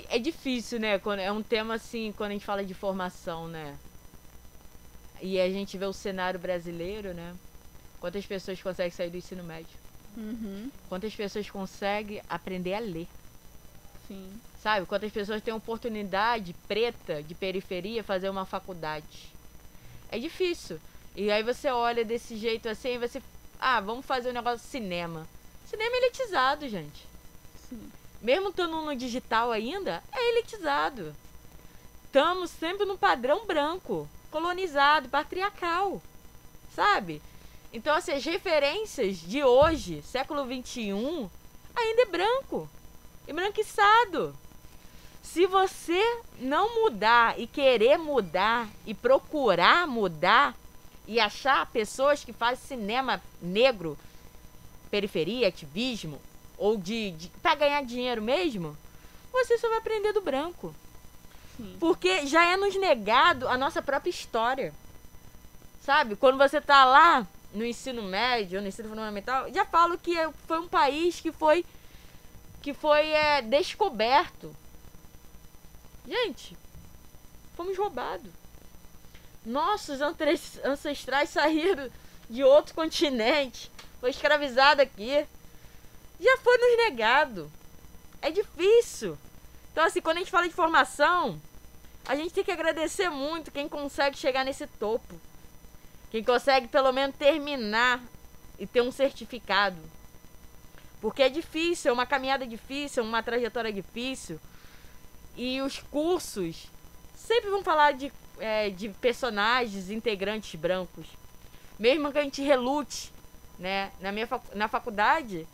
É difícil, né? É um tema assim, quando a gente fala de formação, né? E a gente vê o cenário brasileiro, né? Quantas pessoas conseguem sair do ensino médio? Quantas pessoas conseguem aprender a ler? Sim. Sabe? Quantas pessoas têm oportunidade preta, de periferia, fazer uma faculdade? É difícil. E aí você olha desse jeito assim, e você... vamos fazer um negócio de cinema. Cinema é elitizado, gente. Sim. Mesmo estando no digital ainda, é elitizado. Estamos sempre no padrão branco, colonizado, patriarcal. Sabe? Então, assim, as referências de hoje, século XXI, ainda é branco. Embranquiçado. Se você não mudar e querer mudar e procurar mudar e achar pessoas que fazem cinema negro, periferia, ativismo, ou para ganhar dinheiro mesmo, você só vai aprender do branco. Sim. Porque já é nos negado a nossa própria história. Sabe? Quando você tá lá no ensino médio, no ensino fundamental, já falo que foi um país que foi descoberto. Gente, fomos roubados. Nossos ancestrais saíram de outro continente, foi escravizado aqui. Já foi nos negado. É difícil. Então, assim, quando a gente fala de formação, a gente tem que agradecer muito quem consegue chegar nesse topo. Quem consegue, pelo menos, terminar e ter um certificado. Porque é difícil, é uma caminhada difícil, uma trajetória difícil. E os cursos sempre vão falar de personagens, integrantes brancos. Mesmo que a gente relute, né? Na faculdade,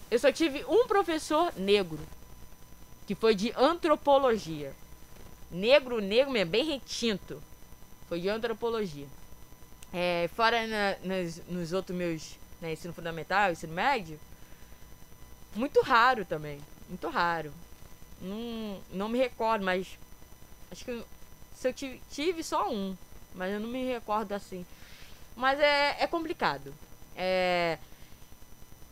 eu só tive um professor negro, que foi de antropologia. Negro mesmo, bem retinto. Foi de antropologia. Fora nos outros meus, né, ensino fundamental, ensino médio, muito raro também. Muito raro. Não me recordo, mas acho que eu tive só um, mas eu não me recordo assim. Mas é complicado.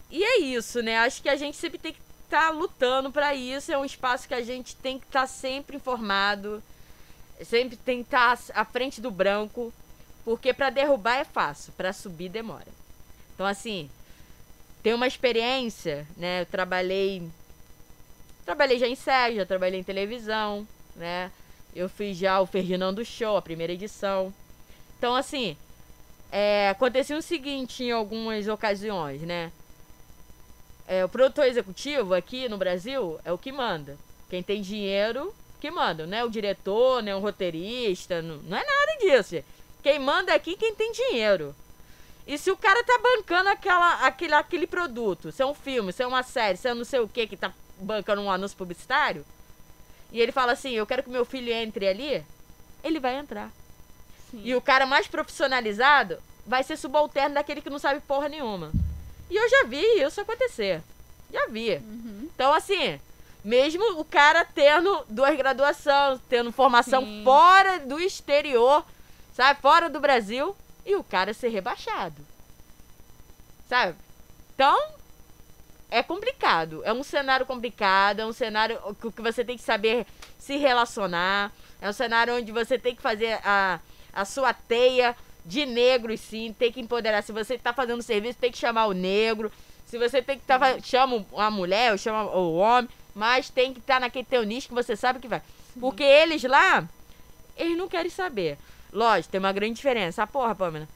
E é isso, né? Acho que a gente sempre tem que estar lutando para isso. É um espaço que a gente tem que estar sempre informado, sempre tem que estar à frente do branco, porque para derrubar é fácil, para subir demora. Então, assim, tem uma experiência, né? Eu trabalhei já em série, já trabalhei em televisão, né? Eu fiz já o Ferdinando Show, a primeira edição. Então, assim, acontecia o seguinte em algumas ocasiões, né? O produtor executivo aqui no Brasil é o que manda. Quem tem dinheiro, que manda. Não é o diretor, não é o roteirista, não é nada disso. Quem manda aqui é quem tem dinheiro. E se o cara tá bancando aquele produto, se é um filme, se é uma série, se é não sei o que tá bancando um anúncio publicitário, e ele fala assim, eu quero que meu filho entre ali, ele vai entrar. Sim. E o cara mais profissionalizado vai ser subalterno daquele que não sabe porra nenhuma. E eu já vi isso acontecer. Já vi. Uhum. Então, assim, mesmo o cara tendo 2 graduações, tendo formação Sim. fora do exterior, sabe? Fora do Brasil, e o cara ser rebaixado. Sabe? Então, é complicado. É um cenário complicado, é um cenário que você tem que saber se relacionar, é um cenário onde você tem que fazer a sua teia de negros, sim, tem que empoderar. Se você está fazendo serviço, tem que chamar o negro. Se você tem que chama a mulher, ou chama o homem, mas tem que estar naquele teu nicho que você sabe que vai. Sim. Porque eles lá, eles não querem saber. Lógico, tem uma grande diferença. Porra, Pamela.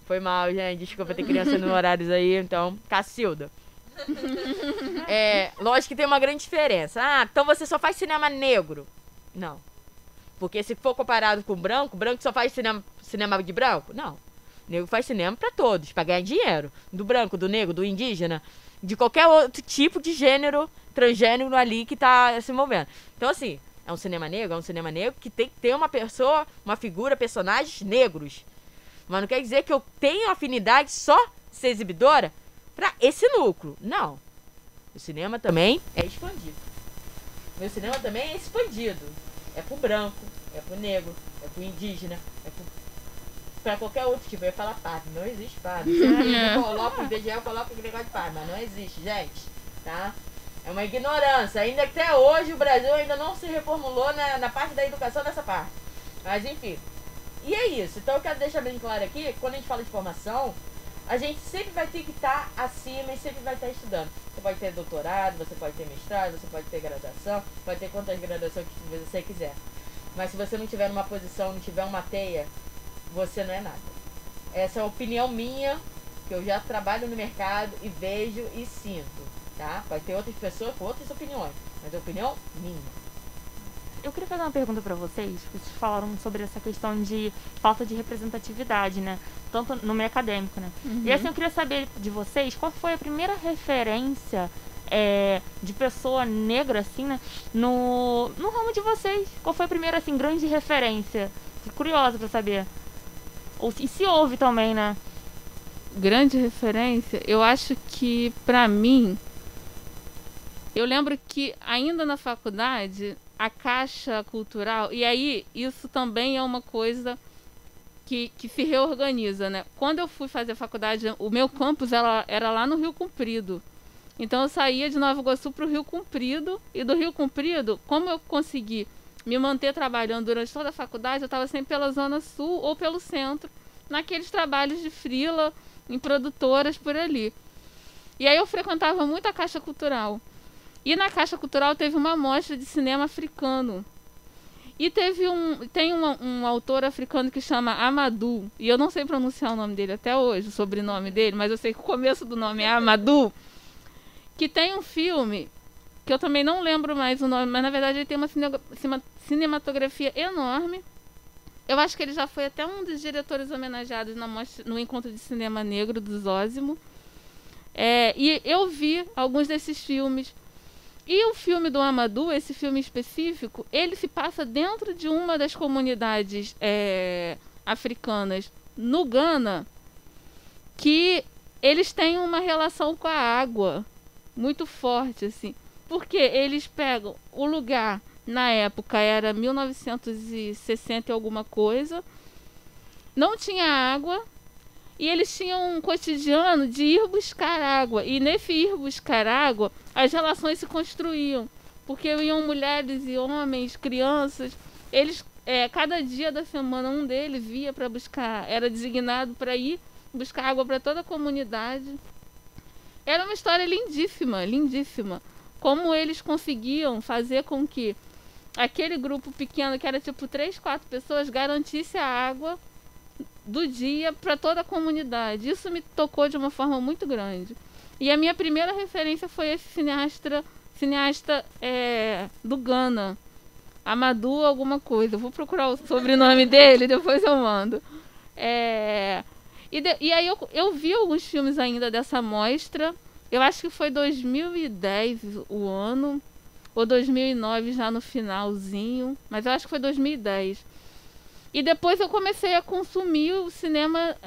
Foi mal, gente. Desculpa ter criança nos horários aí, então. Cacilda. Lógico que tem uma grande diferença. Então você só faz cinema negro. Não. Porque se for comparado com branco só faz cinema de branco? Não. O negro faz cinema pra todos, pra ganhar dinheiro. Do branco, do negro, do indígena, de qualquer outro tipo de gênero, transgênero ali que tá se movendo. Então, assim, é um cinema negro que tem que ter uma figura, personagens negros. Mas não quer dizer que eu tenho afinidade só ser exibidora para esse núcleo. Não. O cinema também é expandido. Meu cinema também é expandido. É pro branco, é pro negro, é pro indígena, é pra qualquer outro tipo. Eu ia falar pardo, não existe pardo. Eu coloco em VGL, eu coloco o negócio de pardo, mas não existe, gente. Tá? É uma ignorância. Ainda até hoje o Brasil ainda não se reformulou na parte da educação dessa parte. Mas enfim. E é isso. Então eu quero deixar bem claro aqui, quando a gente fala de formação, a gente sempre vai ter que estar acima e sempre vai estar estudando. Você pode ter doutorado, você pode ter mestrado, você pode ter graduação, pode ter quantas graduações que você quiser. Mas se você não tiver numa posição, não tiver uma teia, você não é nada. Essa é a opinião minha, que eu já trabalho no mercado e vejo e sinto, tá? Pode ter outras pessoas com outras opiniões, mas é a opinião minha. Eu queria fazer uma pergunta para vocês. Vocês falaram sobre essa questão de falta de representatividade, né? Tanto no meio acadêmico, né? E assim, eu queria saber de vocês qual foi a primeira referência de pessoa negra, assim, né? No ramo de vocês. Qual foi a primeira, assim, grande referência? Fico curiosa para saber. E se houve também, né? Grande referência? Eu acho que, pra mim, eu lembro que ainda na faculdade, a Caixa Cultural, e aí isso também é uma coisa que se reorganiza, né? Quando eu fui fazer a faculdade, o meu campus era lá no Rio Comprido. Então eu saía de Nova Iguaçu para o Rio Comprido, e do Rio Comprido, como eu consegui me manter trabalhando durante toda a faculdade, eu estava sempre pela Zona Sul ou pelo centro, naqueles trabalhos de freela, em produtoras por ali. E aí eu frequentava muito a Caixa Cultural. E na Caixa Cultural teve uma mostra de cinema africano. E tem um autor africano que chama Amadou. E eu não sei pronunciar o nome dele até hoje, o sobrenome dele, mas eu sei que o começo do nome é Amadou. Que tem um filme, que eu também não lembro mais o nome, mas na verdade ele tem uma cinematografia enorme. Eu acho que ele já foi até um dos diretores homenageados no Encontro de Cinema Negro do Zósimo. E eu vi alguns desses filmes. E o filme do Amadou, esse filme específico, ele se passa dentro de uma das comunidades africanas no Ghana, que eles têm uma relação com a água muito forte, assim. Porque eles pegam o lugar, na época era 1960 e alguma coisa, não tinha água, e eles tinham um cotidiano de ir buscar água. E nesse ir buscar água, as relações se construíam. Porque iam mulheres e homens, crianças. Eles, cada dia da semana, um deles ia para buscar. Era designado para ir buscar água para toda a comunidade. Era uma história lindíssima, lindíssima. Como eles conseguiam fazer com que aquele grupo pequeno, que era tipo 3, 4 pessoas, garantisse a água do dia para toda a comunidade. Isso me tocou de uma forma muito grande. E a minha primeira referência foi esse cineasta do Ghana, Amadou alguma coisa. Eu vou procurar o sobrenome dele, depois eu mando. E aí eu vi alguns filmes ainda dessa mostra. Eu acho que foi 2010 o ano, ou 2009 já no finalzinho, mas eu acho que foi 2010. E depois eu comecei a consumir o cinema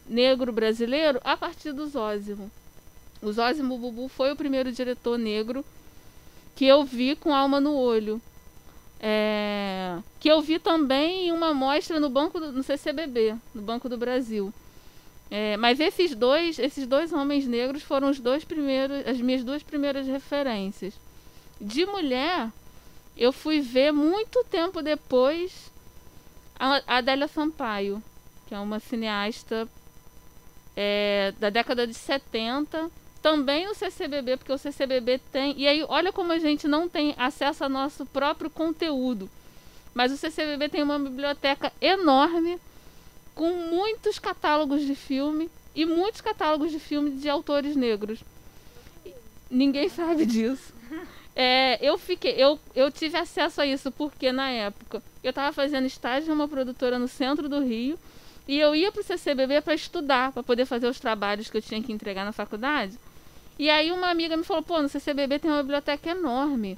negro brasileiro a partir do Zósimo. O Zósimo Bubu foi o primeiro diretor negro que eu vi com alma no olho. Que eu vi também em uma mostra no CCBB, no Banco do Brasil. Mas esses dois homens negros foram as minhas duas primeiras referências. De mulher, eu fui ver muito tempo depois a Adélia Sampaio, que é uma cineasta da década de 70, também no CCBB, porque o CCBB tem... E aí, olha como a gente não tem acesso ao nosso próprio conteúdo. Mas o CCBB tem uma biblioteca enorme, com muitos catálogos de filme, e muitos catálogos de filme de autores negros. Ninguém sabe disso. Eu tive acesso a isso porque, na época, eu estava fazendo estágio em uma produtora no centro do Rio, e eu ia para o CCBB para estudar, para poder fazer os trabalhos que eu tinha que entregar na faculdade. E aí uma amiga me falou, no CCBB tem uma biblioteca enorme,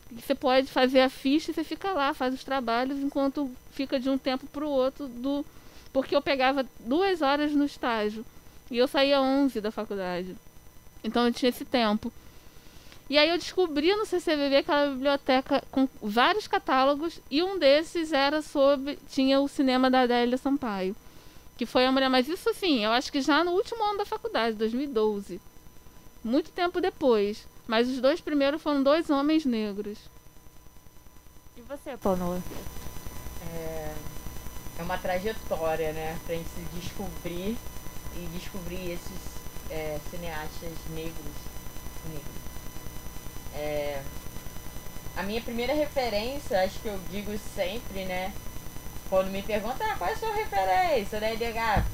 que você pode fazer a ficha e você fica lá, faz os trabalhos, enquanto fica de um tempo para o outro, porque eu pegava 2 horas no estágio. E eu saía 11 da faculdade. Então eu tinha esse tempo. E aí eu descobri no CCBB aquela biblioteca com vários catálogos. E um desses era tinha o cinema da Adélia Sampaio. Que foi a mulher, mas isso assim, eu acho que já no último ano da faculdade, 2012. Muito tempo depois. Mas os 2 primeiros foram 2 homens negros. E você, Panoa? É uma trajetória, né? Pra gente se descobrir e descobrir esses cineastas negros. A minha primeira referência, acho que eu digo sempre, né? Quando me perguntam, qual é a sua referência? Daí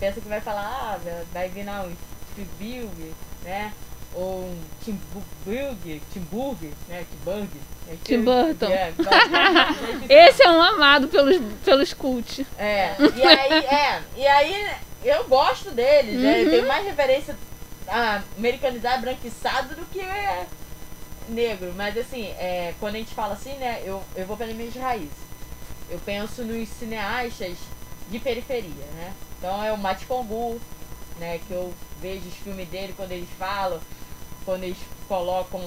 pensa que vai falar, vai vir um Spielberg, né? Ou um Tim Burton. Tim Burton. Esse é um amado pelos cult. E aí eu gosto deles, né? Eu tenho mais referência americanizado, branquiçado do que negro. Mas assim, quando a gente fala assim, né? Eu vou pelas minhas raízes. Eu penso nos cineastas de periferia, né? Então é o Mate Congu, né? Que eu vejo os filmes dele quando eles falam, quando eles colocam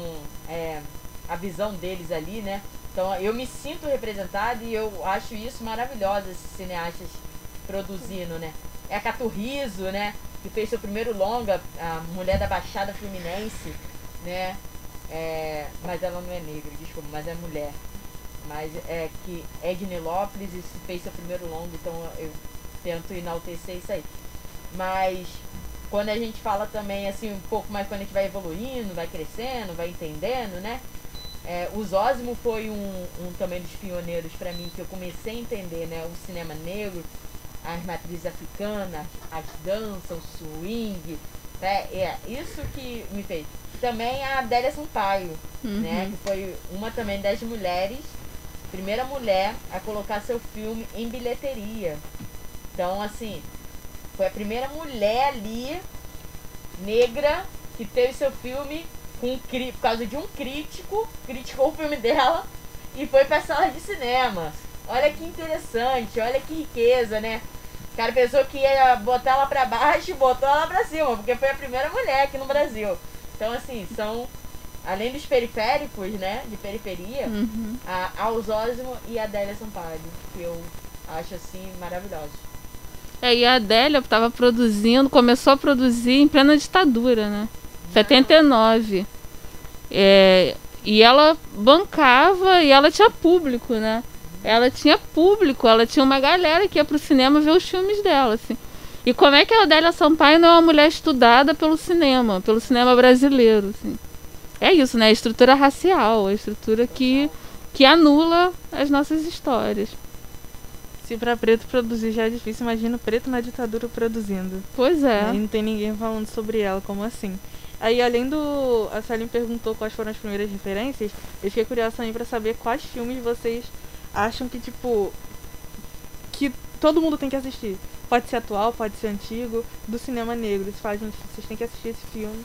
a visão deles ali, né? Então eu me sinto representada e eu acho isso maravilhoso, esses cineastas produzindo, né? É a Caturriso, né? Que fez seu primeiro longa, a Mulher da Baixada Fluminense, né? Mas ela não é negra, desculpa, mas é mulher. Mas que Edne Lopes fez seu primeiro longo, então eu tento enaltecer isso aí. Mas quando a gente fala também, assim, um pouco mais quando a gente vai evoluindo, vai crescendo, vai entendendo, né? O Zósimo foi um também dos pioneiros para mim, que eu comecei a entender, né? O cinema negro, as matrizes africanas, as danças, o swing, né? Isso que me fez. Também a Adélia Sampaio, né? Que foi uma também das mulheres, primeira mulher a colocar seu filme em bilheteria. Então, assim, foi a primeira mulher ali, negra, que teve seu filme por causa de um crítico, criticou o filme dela e foi pra sala de cinema. Olha que interessante, olha que riqueza, né? O cara pensou que ia botar ela pra baixo e botou ela pra cima, porque foi a primeira mulher aqui no Brasil. Então, assim, são, além dos periféricos, né, de periferia, a Zósimo e a Adélia Sampaio, que eu acho, assim, maravilhosos. E a Adélia começou a produzir em plena ditadura, né? 79. E ela bancava e ela tinha público, né? Ela tinha público, ela tinha uma galera que ia pro cinema ver os filmes dela, assim. E como é que a Adélia Sampaio não é uma mulher estudada pelo cinema brasileiro, assim? É isso, né? A estrutura racial, a estrutura que anula as nossas histórias. Se pra preto produzir já é difícil, imagina o preto na ditadura produzindo. Pois é. Aí não tem ninguém falando sobre ela, como assim? Aí, além do... A Sally me perguntou quais foram as primeiras referências, eu fiquei curiosa também pra saber quais filmes vocês acham que, tipo... que todo mundo tem que assistir. Pode ser atual, pode ser antigo, do cinema negro. Você fala, gente, vocês têm que assistir esse filme,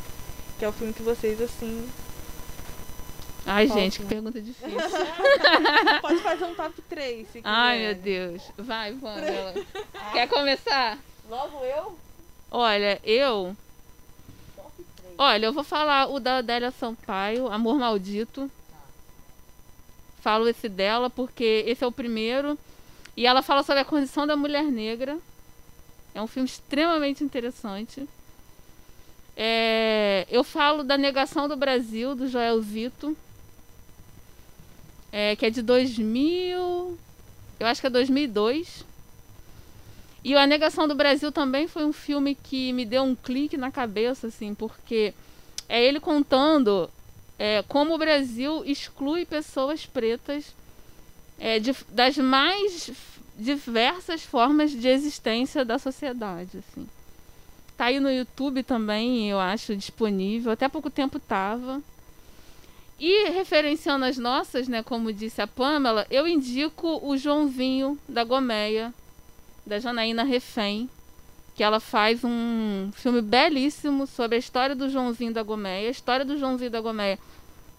que é o filme que vocês, assim... Ai, gente, que pergunta difícil. Pode fazer um top 3, se quiser. Ai, meu Deus. Vai, Pamela. Quer começar? Logo eu? Olha, eu vou falar o da Adélia Sampaio, Amor Maldito. Falo esse dela porque esse é o primeiro. E ela fala sobre a condição da mulher negra. É um filme extremamente interessante. Eu falo da Negação do Brasil, do Joel Zito. Que é de 2000... Eu acho que é 2002. E A Negação do Brasil também foi um filme que me deu um clique na cabeça, assim, porque é ele contando como o Brasil exclui pessoas pretas das mais diversas formas de existência da sociedade, assim. Tá aí no YouTube também, eu acho, disponível. Até há pouco tempo tava. E referenciando as nossas, né, como disse a Pamela, eu indico o Joãozinho da Gomeia, da Janaína Refém, que ela faz um filme belíssimo sobre a história do Joãozinho da Gomeia. A história do Joãozinho da Gomeia,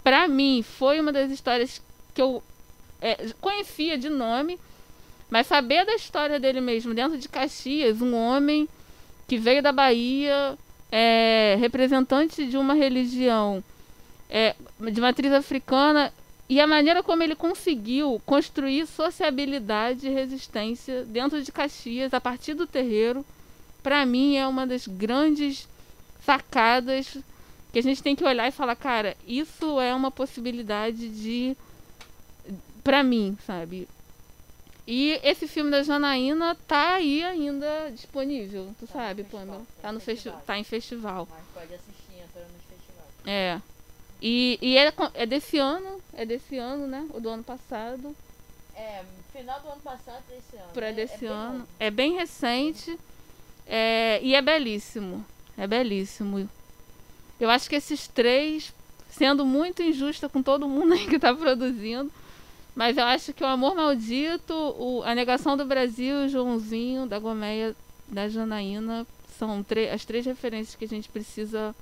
pra mim, foi uma das histórias que eu conhecia de nome, mas saber da história dele mesmo, dentro de Caxias, um homem que veio da Bahia representante de uma religião de matriz africana, e a maneira como ele conseguiu construir sociabilidade e resistência dentro de Caxias, a partir do terreiro, para mim é uma das grandes sacadas que a gente tem que olhar e falar, cara, isso é uma possibilidade para mim, sabe? E esse filme da Janaína tá aí ainda disponível, tu sabe, Pamela? Tá no festival, tá em festival. Mas pode assistir entrando nos festivais. E é desse ano, né? O do ano passado. Final do ano passado pra esse ano. Pra desse ano. Novo. É bem recente. E é belíssimo. É belíssimo. Eu acho que esses três, sendo muito injusta com todo mundo aí que tá produzindo, mas eu acho que o Amor Maldito, A Negação do Brasil, o Joãozinho, da Gomeia, da Janaína, são as três referências que a gente precisa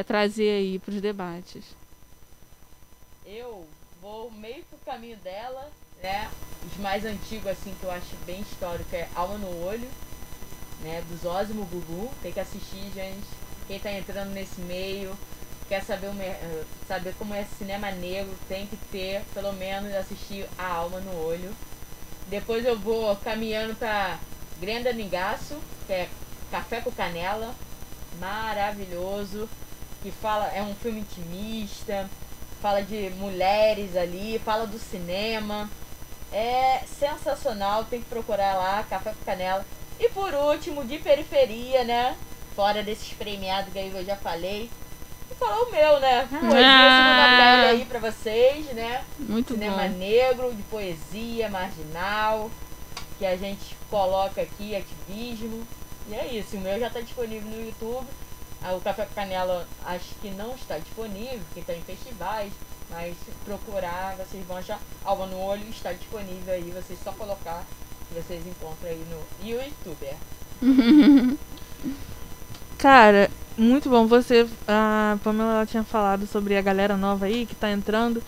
trazer aí pros debates. Eu vou meio pro caminho dela, né? Os mais antigos, assim, que eu acho bem histórico é Alma no Olho, né? Do Zósimo Gugu. Tem que assistir, gente. Quem tá entrando nesse meio, quer saber como é cinema negro, tem que ter, pelo menos, assistir A Alma no Olho. Depois eu vou caminhando pra Grenda Ningaço, que é Café com Canela, maravilhoso, que é um filme intimista, fala de mulheres ali, fala do cinema, é sensacional, tem que procurar lá, Café com Canela. E por último, de periferia, né, fora desses premiados que eu já falei, vou falar o meu, né, poesia segunda pele aí pra vocês, né, muito cinema bom. negro, de poesia, marginal, que a gente coloca aqui, ativismo, e é isso, o meu já tá disponível no YouTube. O Café com Canela acho que não está disponível, porque está em festivais, mas se procurar, vocês vão achar. Alma no Olho está disponível aí, vocês só colocar que vocês encontram aí no YouTuber. Cara, muito bom. A Pamela ela tinha falado sobre a galera nova aí que tá entrando.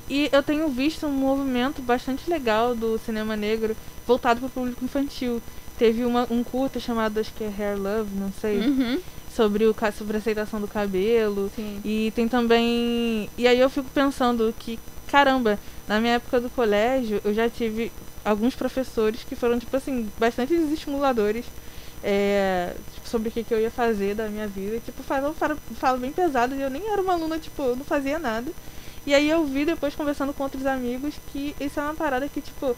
E eu tenho visto um movimento bastante legal do cinema negro voltado para o público infantil. Teve um curta chamado, acho que é Hair Love, não sei, sobre a aceitação do cabelo. Sim. E tem também... E aí eu fico pensando que, caramba, na minha época do colégio, eu já tive alguns professores que foram, tipo assim, bastante estimuladores tipo, sobre o que eu ia fazer da minha vida. E, tipo, falo bem pesado, e eu nem era uma aluna, tipo, eu não fazia nada. E aí eu vi depois, conversando com outros amigos, que isso é uma parada que, tipo,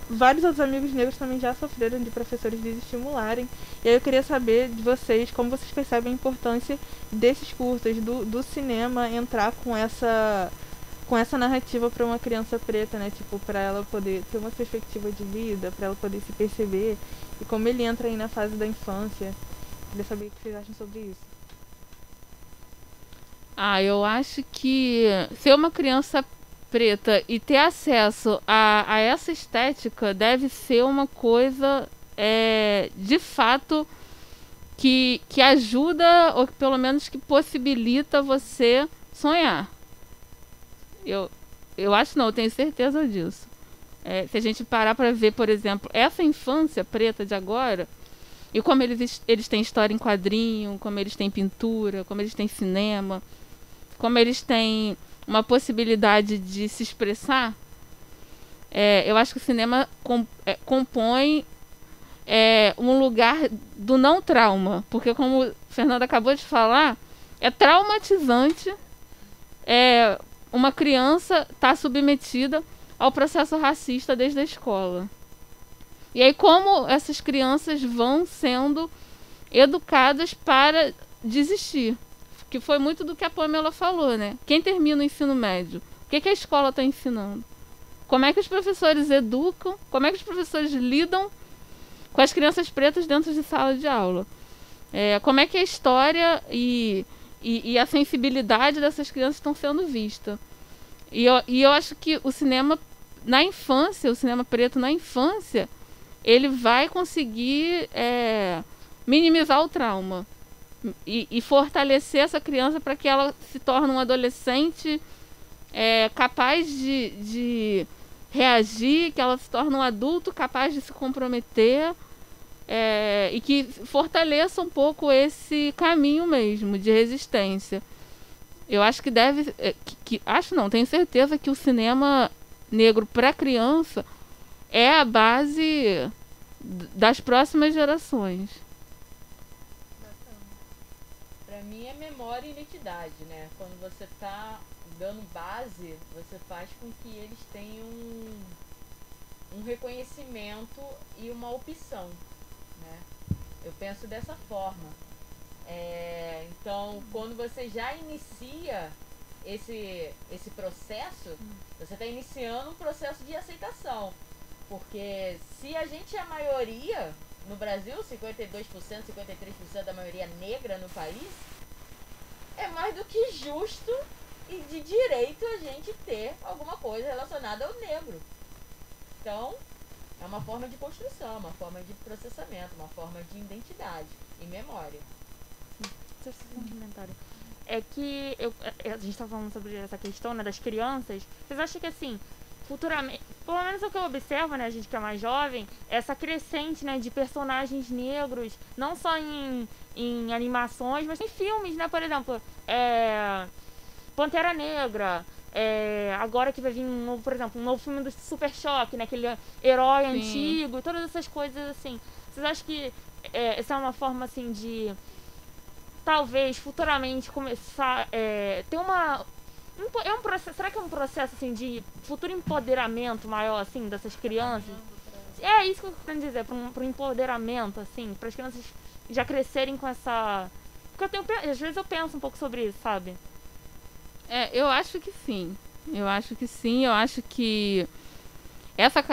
vários outros amigos negros também já sofreram de professores desestimularem. E aí eu queria saber de vocês, como vocês percebem a importância desses curtas, do cinema entrar com essa narrativa para uma criança preta, né? Tipo, para ela poder ter uma perspectiva de vida, para ela poder se perceber. E como ele entra aí na fase da infância. Queria saber o que vocês acham sobre isso. Eu acho que ser uma criança preta e ter acesso a essa estética deve ser uma coisa de fato que ajuda, ou pelo menos que possibilita você sonhar. Eu acho não, eu tenho certeza disso. Se a gente parar para ver, por exemplo, essa infância preta de agora, e como eles têm história em quadrinho, como eles têm pintura, como eles têm cinema, como eles têm uma possibilidade de se expressar, eu acho que o cinema compõe um lugar do não trauma, porque como o Fernando acabou de falar, é traumatizante uma criança estar submetida ao processo racista desde a escola. E aí como essas crianças vão sendo educadas para desistir, que foi muito do que a Pamela falou, né? Quem termina o ensino médio? O que a escola está ensinando? Como é que os professores educam? Como é que os professores lidam com as crianças pretas dentro de sala de aula? Como é que a história e a sensibilidade dessas crianças estão sendo vistas? E eu acho que o cinema na infância, o cinema preto na infância, ele vai conseguir minimizar o trauma e fortalecer essa criança para que ela se torne um adolescente capaz de reagir, que ela se torne um adulto capaz de se comprometer e que fortaleça um pouco esse caminho mesmo de resistência. Eu acho que tenho certeza que o cinema negro para criança é a base das próximas gerações. Para mim é memória e identidade, né? Quando você tá dando base, você faz com que eles tenham um reconhecimento e uma opção, né? Eu penso dessa forma. Então, quando você já inicia esse processo, você está iniciando um processo de aceitação. Porque se a gente é a maioria no Brasil, 52%, 53% da maioria negra no país, é mais do que justo e de direito a gente ter alguma coisa relacionada ao negro. Então, é uma forma de construção, uma forma de processamento, uma forma de identidade e memória. Um comentário. É que a gente tá falando sobre essa questão, né, das crianças. Vocês acham que, assim, futuramente, pelo menos o que eu observo, né, a gente que é mais jovem, essa crescente, né, de personagens negros, não só em animações, mas em filmes, né, por exemplo, Pantera Negra, agora que vai vir um novo, por exemplo, um novo filme do Super Choque, né, aquele herói antigo, todas essas coisas, assim. Vocês acham que essa é uma forma, assim, de talvez futuramente começar ter um processo, será que é um processo assim de futuro empoderamento maior assim dessas crianças? É isso que eu tô querendo dizer, para um empoderamento assim, para as crianças já crescerem com essa, porque às vezes eu penso um pouco sobre isso, sabe? Eu acho que sim. Eu acho que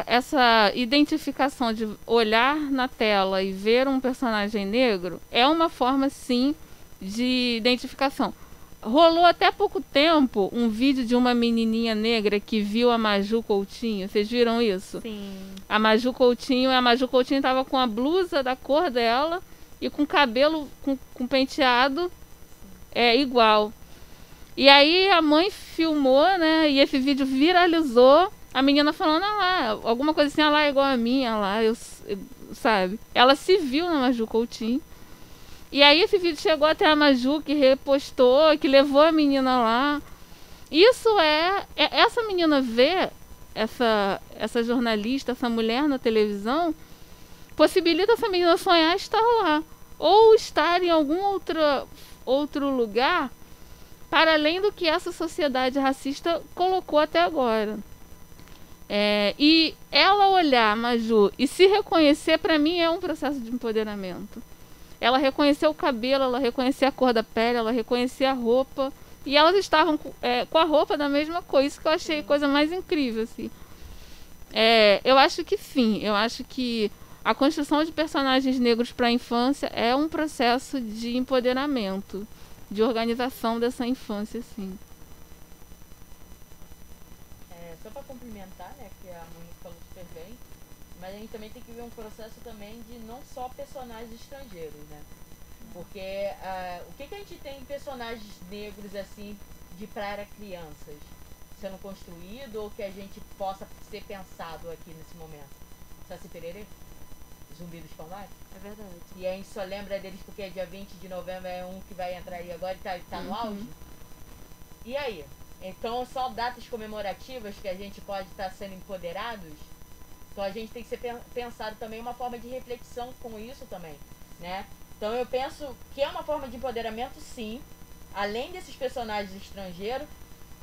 essa identificação de olhar na tela e ver um personagem negro é uma forma sim de identificação. Rolou até pouco tempo um vídeo de uma menininha negra que viu a Maju Coutinho. Vocês viram isso? Sim. A Maju Coutinho estava com a blusa da cor dela e com cabelo com penteado igual. E aí a mãe filmou, né? E esse vídeo viralizou. A menina falando, alguma coisa assim, é igual a mim, sabe? Ela se viu na Maju Coutinho. E aí esse vídeo chegou até a Maju, que repostou, que levou a menina lá. Isso essa menina ver essa jornalista, essa mulher na televisão, possibilita essa menina sonhar estar lá. Ou estar em algum outro lugar, para além do que essa sociedade racista colocou até agora. E ela olhar a Maju e se reconhecer, para mim, é um processo de empoderamento. Ela reconheceu o cabelo, ela reconheceu a cor da pele, ela reconheceu a roupa. E elas estavam com a roupa da mesma coisa, isso que eu achei a coisa mais incrível, assim. Eu acho que sim, eu acho que a construção de personagens negros para a infância é um processo de empoderamento, de organização dessa infância, sim. Só para complementar, né, que a Mônica falou super bem, mas a gente também tem que ver um processo também de não só personagens estrangeiros, né? Porque o que a gente tem em personagens negros, assim, para crianças sendo construído ou que a gente possa ser pensado aqui nesse momento? Saci Pererê? Zumbi dos Palmares? É verdade. E a gente só lembra deles porque dia 20 de novembro é um que vai entrar aí agora e tá no auge. E aí? Então, só datas comemorativas que a gente pode estar sendo empoderados. Então, a gente tem que ser pensado também uma forma de reflexão com isso também, né? Então, eu penso que é uma forma de empoderamento, sim, além desses personagens estrangeiros,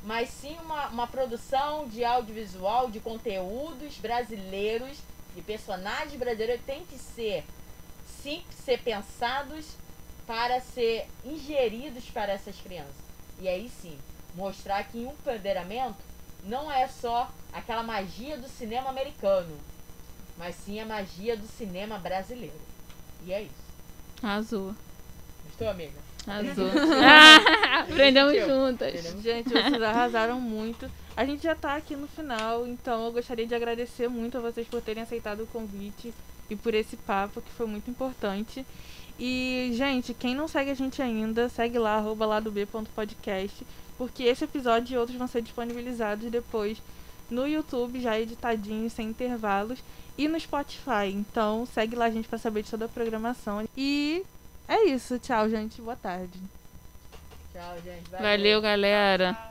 mas sim uma produção de audiovisual, de conteúdos brasileiros, de personagens brasileiros, tem que ser, sim, ser pensados para ser ingeridos para essas crianças. E aí, sim, mostrar que o empoderamento não é só aquela magia do cinema americano, mas sim a magia do cinema brasileiro. E é isso. Arrasou. Gostou, amiga? Arrasou. Aprendemos juntas. Gente, vocês arrasaram muito. A gente já tá aqui no final, então eu gostaria de agradecer muito a vocês por terem aceitado o convite e por esse papo que foi muito importante. E, gente, quem não segue a gente ainda, segue lá, @ladob.podcast, porque esse episódio e outros vão ser disponibilizados depois no YouTube, já editadinho, sem intervalos, e no Spotify. Então segue lá a gente pra saber de toda a programação. E é isso, tchau, gente, boa tarde. Tchau, gente. Valeu, galera.